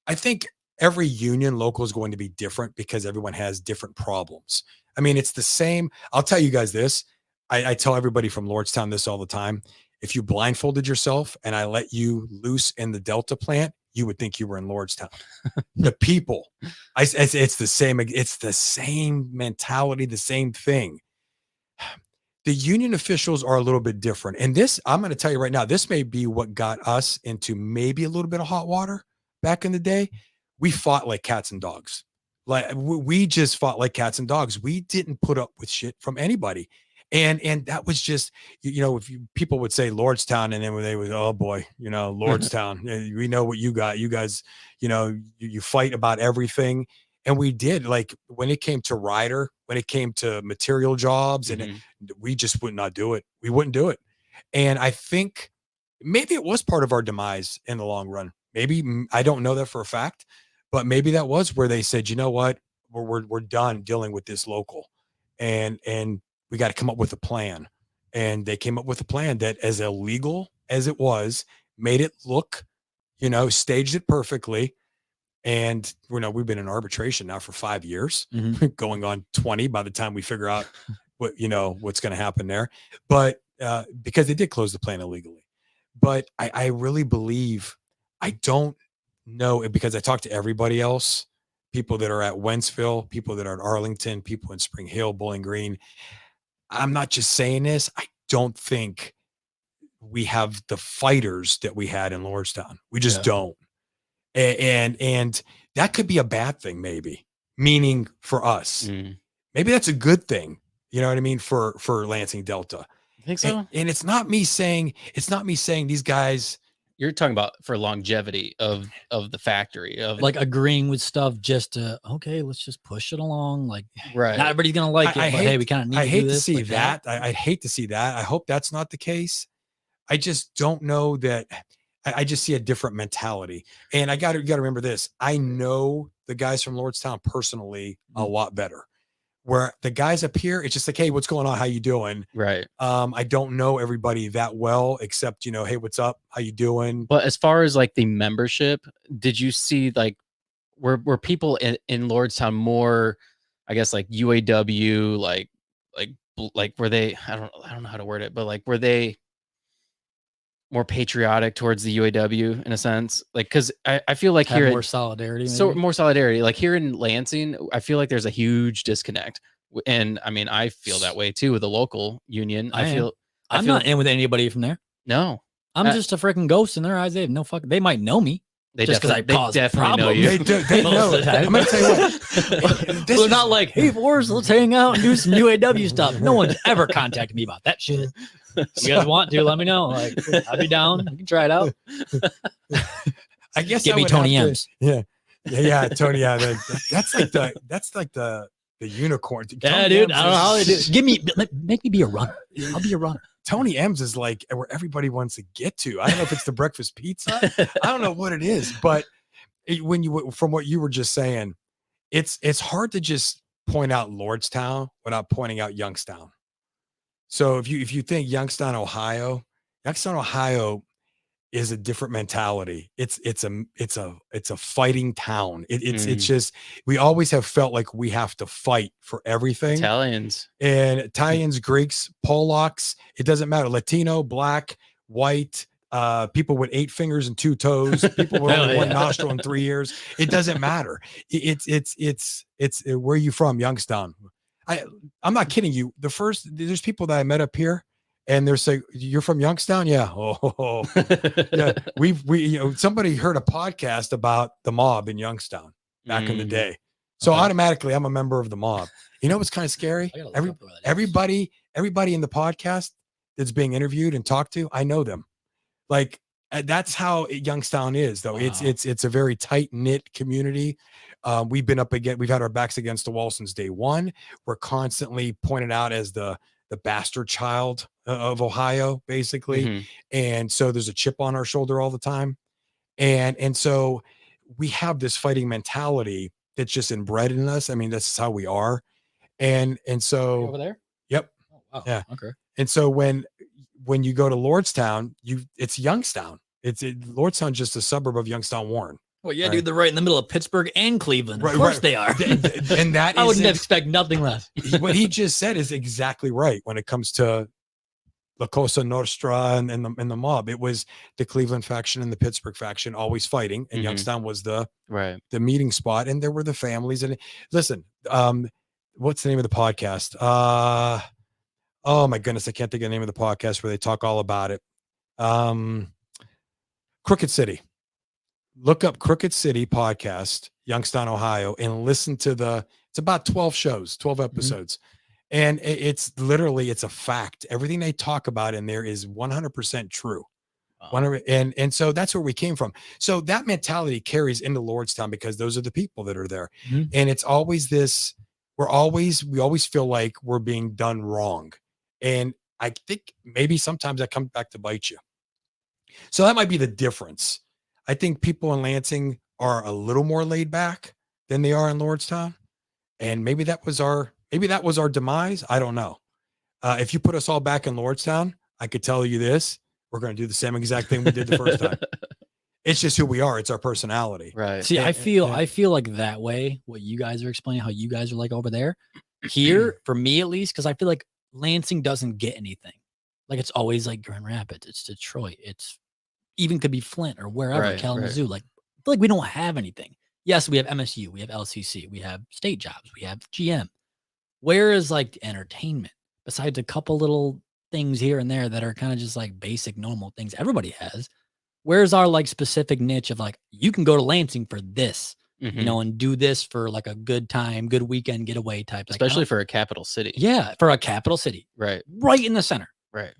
I think every union local is going to be different because everyone has different problems. I mean, it's the same. I'll tell you guys this. I tell everybody from Lordstown this all the time. If you blindfolded yourself and I let you loose in the Delta plant, you would think you were in Lordstown. The people, it's the same. It's the same mentality, the same thing. The union officials are a little bit different. And this, I'm going to tell you right now, this may be what got us into maybe a little bit of hot water back in the day. We fought like cats and dogs. Like we just fought like cats and dogs. We didn't put up with shit from anybody. And that was just, you know, if people would say Lordstown, and then they would, oh boy, you know, Lordstown, we know what you got. You guys, you know, you fight about everything. And we did. Like when it came to rider, when it came to material jobs, and we just would not do it. We wouldn't do it. And I think maybe it was part of our demise in the long run. Maybe, I don't know that for a fact, but maybe that was where they said, you know what, we're done dealing with this local, and we got to come up with a plan. And they came up with a plan that, as illegal as it was, made it look, you know, staged it perfectly. And you know, we've been in arbitration now for 5 years, going on 20 by the time we figure out what, you know, what's going to happen there. But because they did close the plant illegally. But I really believe, I don't know, because I talk to everybody else, people that are at Wentzville, people that are at Arlington, people in Spring Hill, Bowling Green. I'm not just saying this. I don't think we have the fighters that we had in Lordstown. We just don't. And that could be a bad thing, maybe, meaning for us. Maybe that's a good thing. You know what I mean? For Lansing Delta. I think so. And it's not me saying these guys. You're talking about for longevity of the factory, of like agreeing with stuff just to, okay, let's just push it along. Like, right. Not everybody's going to like it, but hey, we kind of need to do this. I hate to see that. I hate to see that. I hope that's not the case. I just don't know that. I just see a different mentality. And you got to remember this. I know the guys from Lordstown personally a lot better. Where the guys up here, it's just like, hey, what's going on? How you doing? Right. I don't know everybody that well, except, you know, hey, what's up? How you doing? But as far as like the membership, did you see like were people in Lordstown more, I guess, like UAW, like were they, I don't know how to word it, but like were they more patriotic towards the UAW in a sense? Like, because I feel like here more solidarity. So more solidarity. Like here in Lansing, I feel like there's a huge disconnect. And I mean, I feel that way too with the local union. I'm not in with anybody from there. No. I'm just a freaking ghost in their eyes. They have no fucking, they might know me. They just because I caused definitely know problems. you. They know. I'm going to tell you what. They're not like, hey, Forrest, let's hang out and do some UAW stuff. No one's ever contacted me about that shit. You guys want to, let me know. Like, I'll be down. You can try it out. I guess give me Tony M's. Yeah, Tony. Yeah, that's like the unicorn. Yeah, Tony dude. M's I don't know how they do. Make me be a runner. I'll be a runner. Tony M's is like where everybody wants to get to. I don't know if it's the breakfast pizza. I don't know what it is, but from what you were just saying, it's hard to just point out Lordstown without pointing out Youngstown. So if you think Youngstown, Ohio, is a different mentality. It's a fighting town. It's just, we always have felt like we have to fight for everything. Italians and Italians, Greeks, Polacks, it doesn't matter. Latino, black, white, people with 8 fingers and 2 toes, people with only 1 nostril and 3 ears. It doesn't matter. It's where are you from? Youngstown. I'm not kidding you. There's people that I met up here, and they're saying, "You're from Youngstown?" Yeah. Oh, yeah. Somebody heard a podcast about the mob in Youngstown back in the day. So automatically I'm a member of the mob. You know what's kind of scary? Everybody in the podcast that's being interviewed and talked to, I know them. Like, that's how Youngstown is, though. Wow. It's a very tight knit community. We've had our backs against the wall since day one. We're constantly pointed out as the bastard child of Ohio, basically. And so there's a chip on our shoulder all the time. And so we have this fighting mentality that's just inbred in us. I mean, that's how we are. And so over there. Yep. Oh, wow. Yeah. Okay. And so when you go to Lordstown, it's Youngstown. Lordstown, just a suburb of Youngstown, Warren. Well, yeah, right? Dude, they're right in the middle of Pittsburgh and Cleveland. Of course they are. And that I wouldn't expect nothing less. What he just said is exactly right when it comes to La Cosa Nostra and the mob. It was the Cleveland faction and the Pittsburgh faction always fighting, and Youngstown was the meeting spot, and there were the families. And listen, what's the name of the podcast? Oh my goodness, I can't think of the name of the podcast where they talk all about it. Crooked City. Look up Crooked City podcast, Youngstown, Ohio, and listen to it's about 12 shows, 12 episodes. And it's a fact. Everything they talk about in there is 100% true. Wow. And so that's where we came from. So that mentality carries into Lordstown because those are the people that are there. And it's always this, we always feel like we're being done wrong. And I think maybe sometimes that comes back to bite you. So that might be the difference. I think people in Lansing are a little more laid back than they are in Lordstown. And maybe that was our demise. I don't know. If you put us all back in Lordstown, I could tell you this, we're going to do the same exact thing we did the first time. It's just who we are. It's our personality. Right. See, I feel like that way, what you guys are explaining, how you guys are like over there, here, for me at least, because I feel like Lansing doesn't get anything. Like, it's always like Grand Rapids, it's Detroit, it's even could be Flint or wherever, Kalamazoo. Like, I feel like we don't have anything. Yes, we have MSU, we have LCC, we have state jobs, we have GM. Where is like entertainment besides a couple little things here and there that are kind of just like basic normal things everybody has? Where's our like specific niche of like, you can go to Lansing for this, and do this for like a good time, good weekend getaway type, especially for a capital city. Yeah, for a capital city, right in the center. Right.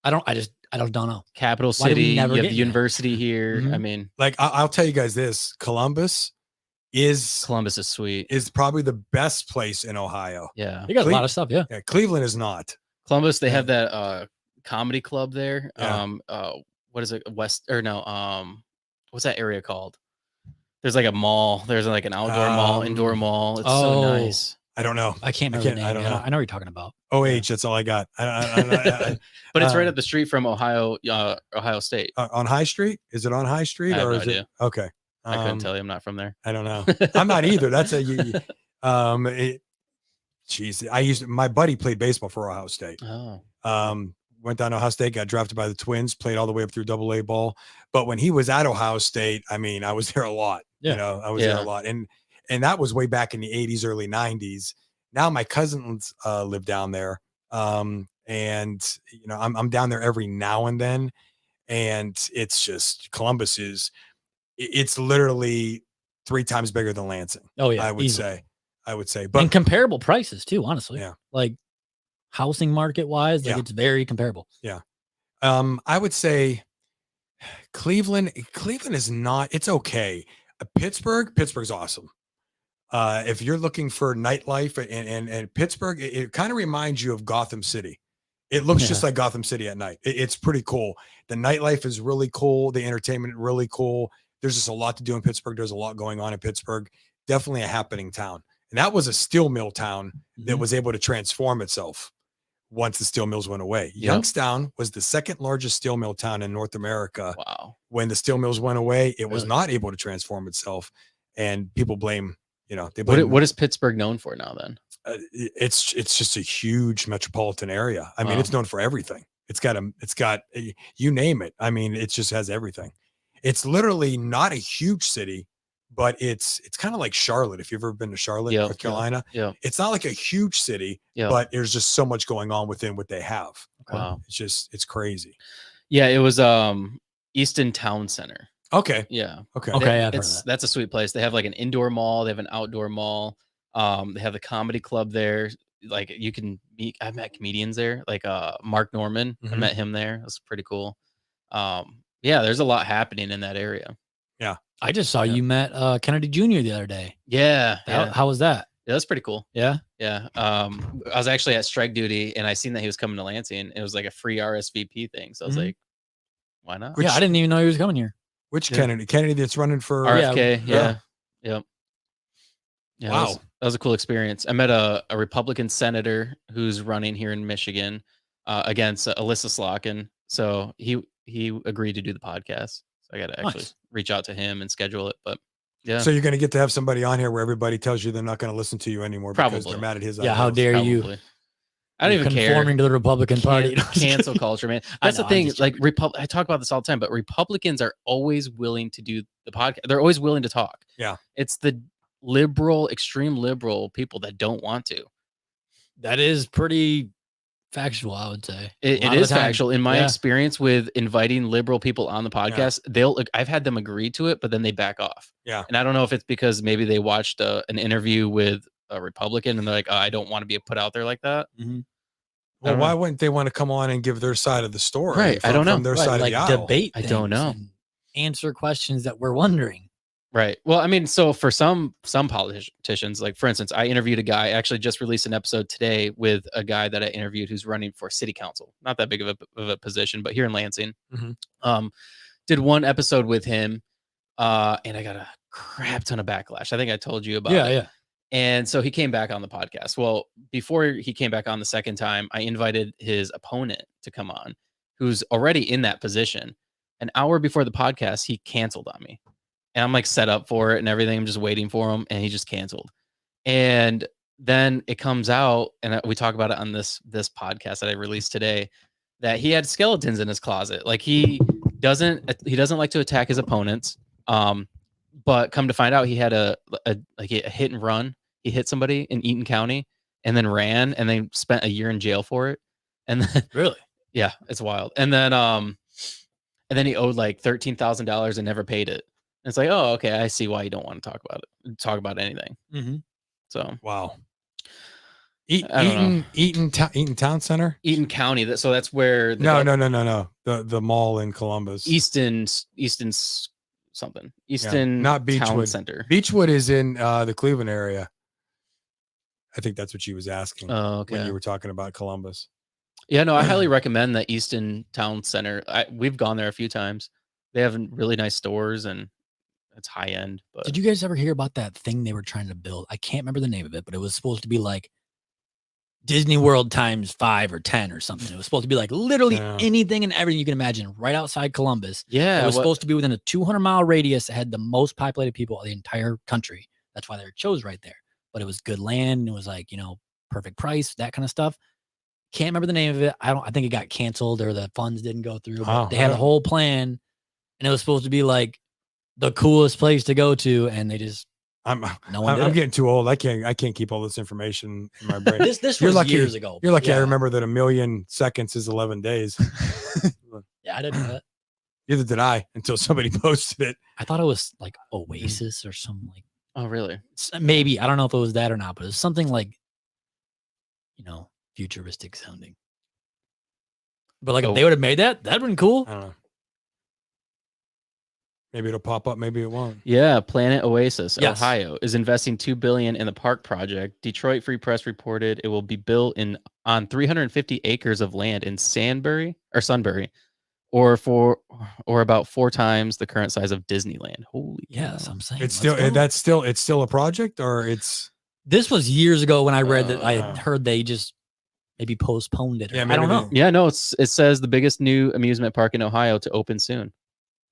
I don't know. Capital city, you have the university here. I mean, like, I'll tell you guys this: Columbus is sweet. Is probably the best place in Ohio. Yeah, you got a lot of stuff. Yeah, Cleveland is not. Columbus, they have that comedy club there. Yeah. What is it? What's that area called? There's like a mall. There's like an outdoor mall, indoor mall. It's so nice. I don't know. I can't remember the name. I don't know. I know what you're talking about. That's all I got. But it's right up the street from Ohio State. On High Street? Is it on High Street? I have no idea. Okay. I couldn't tell you. I'm not from there. I don't know. I'm not either. That's my buddy played baseball for Ohio State. Oh. Went down to Ohio State, got drafted by the Twins, played all the way up through AA ball. But when he was at Ohio State, I mean, I was there a lot. Yeah. I was there a lot. And that was way back in the 80s, early 90s. Now my cousins live down there. And I'm down there every now and then. And it's just, Columbus it's literally 3 times bigger than Lansing. Oh yeah. I would say, but and comparable prices too, honestly. Yeah. Like housing market wise, like it's very comparable. Yeah. I would say Cleveland is not, it's okay. Pittsburgh's awesome. If you're looking for nightlife and Pittsburgh, it kind of reminds you of Gotham City. It looks just like Gotham City at night. It's pretty cool. The nightlife is really cool. The entertainment really cool. There's just a lot to do in Pittsburgh. There's a lot going on in Pittsburgh. Definitely a happening town. And that was a steel mill town that was able to transform itself. once the steel mills went away. Yep. Youngstown was the second largest steel mill town in North America. Wow. When the steel mills went away, it was Really? not able to transform itself. And people blame, they blame. What is Pittsburgh known for now then? It's just a huge metropolitan area. I mean, it's known for everything. It's got you name it. I mean, it just has everything. It's literally not a huge city, but it's kind of like Charlotte. If you've ever been to Charlotte, North Carolina, it's not like a huge city, but there's just so much going on within what they have. Wow. It's crazy. Yeah, it was Easton Town Center. Okay. Yeah. Okay. Okay. That's a sweet place. They have like an indoor mall. They have an outdoor mall. They have the comedy club there. Like you can meet. I've met comedians there. Like Mark Norman. I met him there. That's pretty cool. Yeah, there's a lot happening in that area. Yeah. I just saw you met Kennedy Jr. the other day. Yeah. How was that? Yeah, that's pretty cool. Yeah. Yeah. I was actually at strike duty and I seen that he was coming to Lansing. It was like a free RSVP thing. So I was like, why not? I didn't even know he was coming here. Which Kennedy? Kennedy that's running for RFK. Yeah. Wow. That was a cool experience. I met a Republican senator who's running here in Michigan against Alyssa Slockin. So he agreed to do the podcast. So I got to actually reach out to him and schedule it. But yeah. So you're going to get to have somebody on here where everybody tells you they're not going to listen to you anymore because they're mad at his ideas. How dare you? I don't even care. Conforming to the Republican Party. Cancel culture, man. That's the thing. Like I talk about this all the time, but Republicans are always willing to do the podcast. They're always willing to talk. Yeah. It's the extreme liberal people that don't want to. That is pretty factual, I would say. It is factual. In my experience with inviting liberal people on the podcast, I've had them agree to it, but then they back off. Yeah. And I don't know if it's because maybe they watched an interview with a Republican and they're like, I don't want to be put out there like that. Well, why wouldn't they want to come on and give their side of the story? Right. I don't know. From their side of the aisle. Debate. I don't know. Answer questions that we're wondering. Right. Well, I mean, so for some politicians, like for instance, I interviewed a guy, actually just released an episode today with a guy that I interviewed who's running for city council. Not that big of a position, but here in Lansing. Did one episode with him, and I got a crap ton of backlash. I think I told you about it. Yeah. And so he came back on the podcast. Well, before he came back on the second time, I invited his opponent to come on, who's already in that position. An hour before the podcast, he canceled on me. And I'm like set up for it and everything. I'm just waiting for him. And he just canceled. And then it comes out, and we talk about it on this podcast that I released today, that he had skeletons in his closet. Like he doesn't like to attack his opponents. But come to find out, he had a hit and run. He hit somebody in Eaton County and then ran and then spent a year in jail for it. And then really, yeah, it's wild. And then he owed like $13,000 and never paid it. And it's like, oh, okay, I see why you don't want to talk about anything. So wow. Eaton Town Center, Eaton County. So that's where no. The mall in Columbus, Easton something. Easton, not Beechwood Town Center. Beechwood is in the Cleveland area. I think that's what she was asking. Oh, okay. When you were talking about Columbus. Yeah, no, I highly recommend the Easton Town Center. We've gone there a few times. They have really nice stores and it's high end. But did you guys ever hear about that thing they were trying to build? I can't remember the name of it, but it was supposed to be like Disney World times 5 or 10 or something. It was supposed to be like literally anything and everything you can imagine right outside Columbus. Yeah. It was supposed to be within a 200-mile radius that had the most populated people of the entire country. That's why they chose right there. But it was good land. And it was like, perfect price, that kind of stuff. Can't remember the name of it. I think it got canceled or the funds didn't go through. But they had a whole plan and it was supposed to be like the coolest place to go to. And they just, I'm getting too old. I can't keep all this information in my brain. This was years ago. You're lucky I remember that 1,000,000 seconds is 11 days. Yeah, I didn't know that. Neither did I until somebody posted it. I thought it was like Oasis or something like. Oh, really? Maybe. I don't know if it was that or not, but it was something like, futuristic sounding. But like if they would have made that, that'd been cool. I don't know. Maybe it'll pop up. Maybe it won't. Yeah, Planet Oasis, Ohio, is investing $2 billion in the park project. Detroit Free Press reported it will be built on 350 acres of land in Sunbury, or about 4 times the current size of Disneyland. Holy cow. Yes, I'm saying it's still a project, or it's. This was years ago when I read that. I had heard they just maybe postponed it. Or, Yeah, I don't maybe know. Yeah, no, it says the biggest new amusement park in Ohio to open soon.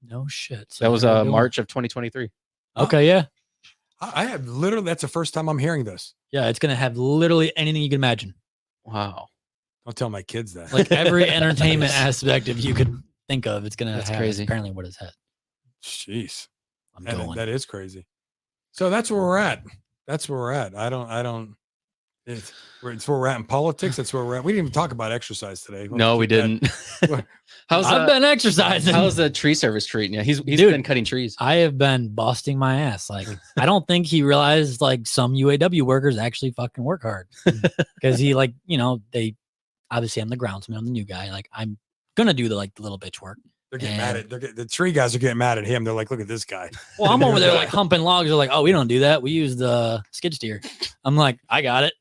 No shit. So That was they're doing- March of 2023. Okay, yeah. I have literally, that's the first time I'm hearing this. Yeah, it's gonna have literally anything you can imagine. Wow, Don't tell my kids that. Like every entertainment aspect of you could think of, it's gonna That's have crazy. apparently what it's had. Jeez. I'm going. That is crazy. So that's where we're at. That's where we're at. It's where we're at in politics. That's where we're at. We didn't even talk about exercise today. no, we didn't. I've been exercising. How's the tree service treating you? He's Dude, been cutting trees. I have been busting my ass. Like, I don't think he realized like some UAW workers actually fucking work hard because he like, they obviously I'm the groundsman, I'm the new guy. Like I'm gonna do the little bitch work. They're getting mad at the tree guys are getting mad at him. They're like, look at this guy. Well, I'm over there like humping logs. They're like, oh, we don't do that. We use the skid steer. I'm like, I got it.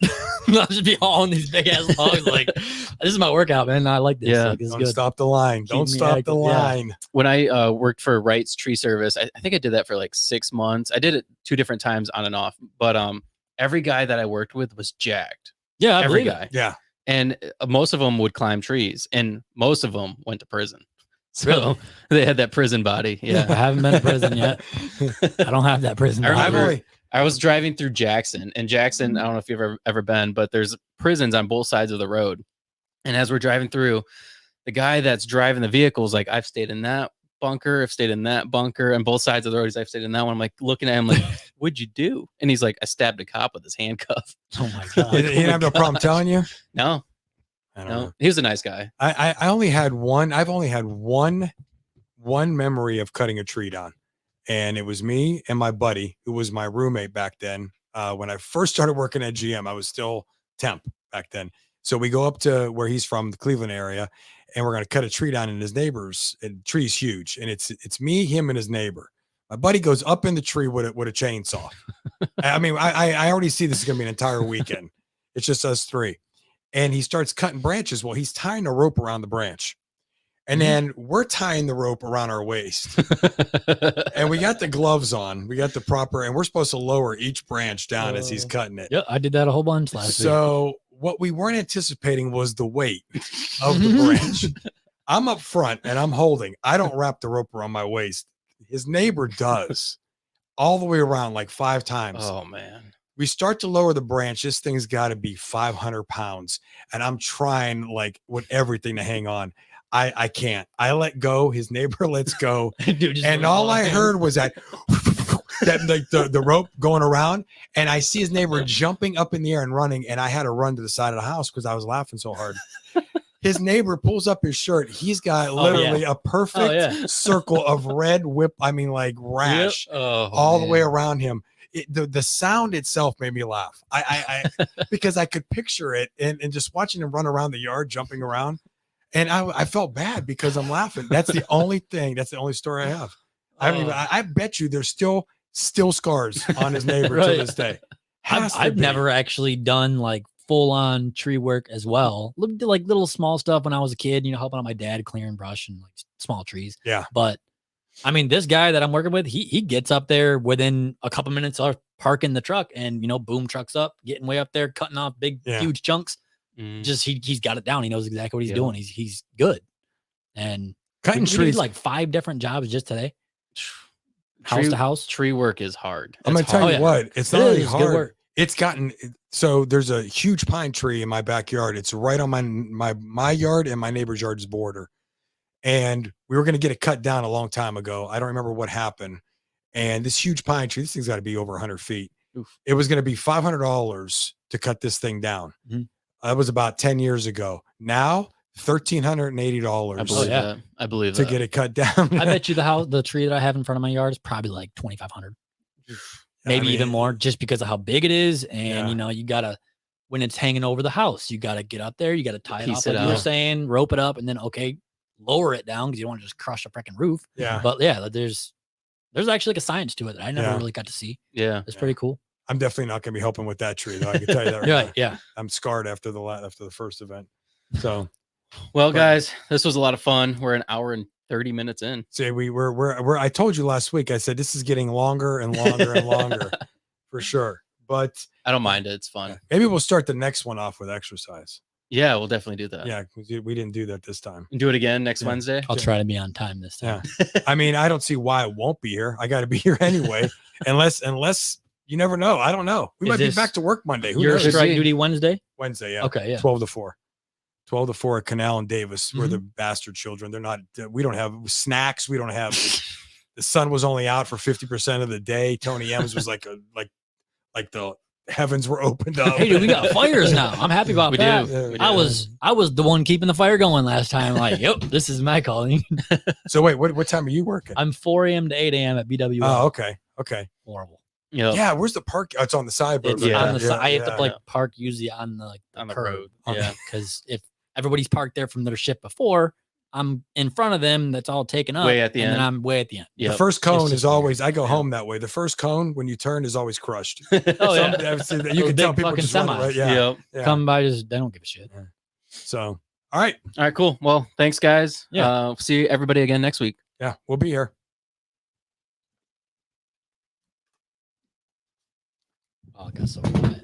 I'll just be hauling these big ass logs. Like, this is my workout, man. I like this. Yeah. Like, this is Don't good. stop the line. Don't stop the line. When I worked for Wright's Tree Service, I think I did that for like 6 months. I did it 2 different times on and off, but every guy that I worked with was jacked. Yeah, I Every believe it. guy. Yeah. And most of them would climb trees, and most of them went to prison. So Really? they had that prison body. I Yeah. haven't been to prison yet. I don't have that prison. I remember- body. I was driving through Jackson, and Jackson, I don't know if you've ever been, but there's prisons on both sides of the road. And as we're driving through, the guy that's driving the vehicle is like, I've stayed in that bunker, I've stayed in that bunker, and both sides of the road, I've stayed in that one. I'm like looking at him like, what'd you do? And he's like, I stabbed a cop with his handcuff. Oh my god. He didn't have no problem telling you. No, I don't know. no, he was a nice guy. I only had one. I've only had one memory of cutting a tree down, and it was me and my buddy who was my roommate back then. When I first started working at GM, I was still temp back then. So we go up to where he's from, the Cleveland area, and we're going to cut a tree down in his neighbor's. And the tree's huge, and it's me, him, and his neighbor. My buddy goes up in the tree with a chainsaw. I mean, I already see this is going to be an entire weekend. It's just us three. And he starts cutting branches. Well, he's tying a rope around the branch. And then we're tying the rope around our waist. And we got the gloves on. We got the proper, and we're supposed to lower each branch down as he's cutting it. Yeah, I did that a whole bunch last week. So what we weren't anticipating was the weight of the branch. I'm up front and I'm holding. I don't wrap the rope around my waist. His neighbor does all the way around like 5 times. Oh man. We start to lower the branch. This thing's got to be 500 pounds. And I'm trying like with everything to hang on. I can't. I let go. His neighbor lets go. Dude, And all I heard was that like the rope going around. And I see his neighbor jumping up in the air and running. And I had to run to the side of the house because I was laughing so hard. His neighbor pulls up his shirt. He's got literally a perfect circle of red whip. I mean, like rash all the way around him. The sound itself made me laugh. I because I could picture it and just watching him run around the yard, jumping around. And I felt bad because I'm laughing. That's the only thing. That's the only story I have. I bet you there's still scars on his neighbor to this day. I've never actually done like full on tree work as well. Did like little small stuff when I was a kid, helping out my dad clearing brush and like small trees. Yeah. But I mean, this guy that I'm working with, he gets up there within a couple minutes of parking the truck and, boom, truck's up, getting way up there, cutting off huge chunks. Just he's got it down. He knows exactly what he's doing. He's good. And cutting trees, we did like 5 different jobs just today. House to house. Tree work is hard. I'm going to tell you what, it's not only hard. It's gotten, so there's a huge pine tree in my backyard. It's right on my yard and my neighbor's yard's border. And we were going to get it cut down a long time ago. I don't remember what happened. And this huge pine tree, this thing's got to be over 100 feet. Oof. It was going to be $500 to cut this thing down. Mm-hmm. That was about 10 years ago. Now, $1,380. I believe that. I believe to get it cut down. I bet you the tree that I have in front of my yard is probably like $2,500, maybe even more, just because of how big it is. And you gotta, when it's hanging over the house, you gotta get up there, you gotta tie it off, like you were saying, rope it up, and then lower it down because you don't want to just crush a freaking roof. Yeah, but there's actually like a science to it that I never really got to see. Yeah, it's pretty cool. I'm definitely not going to be helping with that tree, though. I can tell you that. Right. Yeah. I'm scarred after the first event. So, well, guys, this was a lot of fun. We're an hour and 30 minutes in. See, we're. I told you last week. I said this is getting longer and longer and longer, for sure. But I don't mind it. It's fun. Maybe we'll start the next one off with exercise. Yeah, we'll definitely do that. Yeah, we didn't do that this time. And do it again next Yeah. Wednesday. I'll try to be on time this time. Yeah. I mean, I don't see why I won't be here. I got to be here anyway, unless you never know. I don't know. We might be back to work Monday. Who Your knows? strike duty Wednesday? Wednesday, yeah. Okay, yeah. 12 to 4. 12 to 4 at Canal and Davis. We're the Mm-hmm. bastard children. They're not, we don't have snacks. We don't have, the sun was only out for 50% of the day. Tony M's was like the heavens were opened up. Hey, dude, we got fires now. I'm happy about that. We do. I was the one keeping the fire going last time. Like, yep, this is my calling. So wait, what time are you working? I'm 4 a.m. to 8 a.m. at BW. Oh, okay. Okay. Horrible. Yep. Yeah. Where's the park? Oh, it's on the side. It's on the side. I have to park usually on the On the curb. road. Yeah. Because if everybody's parked there from their shift before, I'm in front of them. That's all taken up. Way at the and end. then I'm way at the end. The first cone just is always, I go home that way. The first cone, when you turn, is always crushed. Oh, yeah. You can tell big people fucking just run semis. right. Yeah. Yep. Yeah. Come by, just they don't give a shit. So, all right. All right, cool. Well, thanks, guys. Yeah. See everybody again next week. Yeah. We'll be here. Oh, I got so quiet.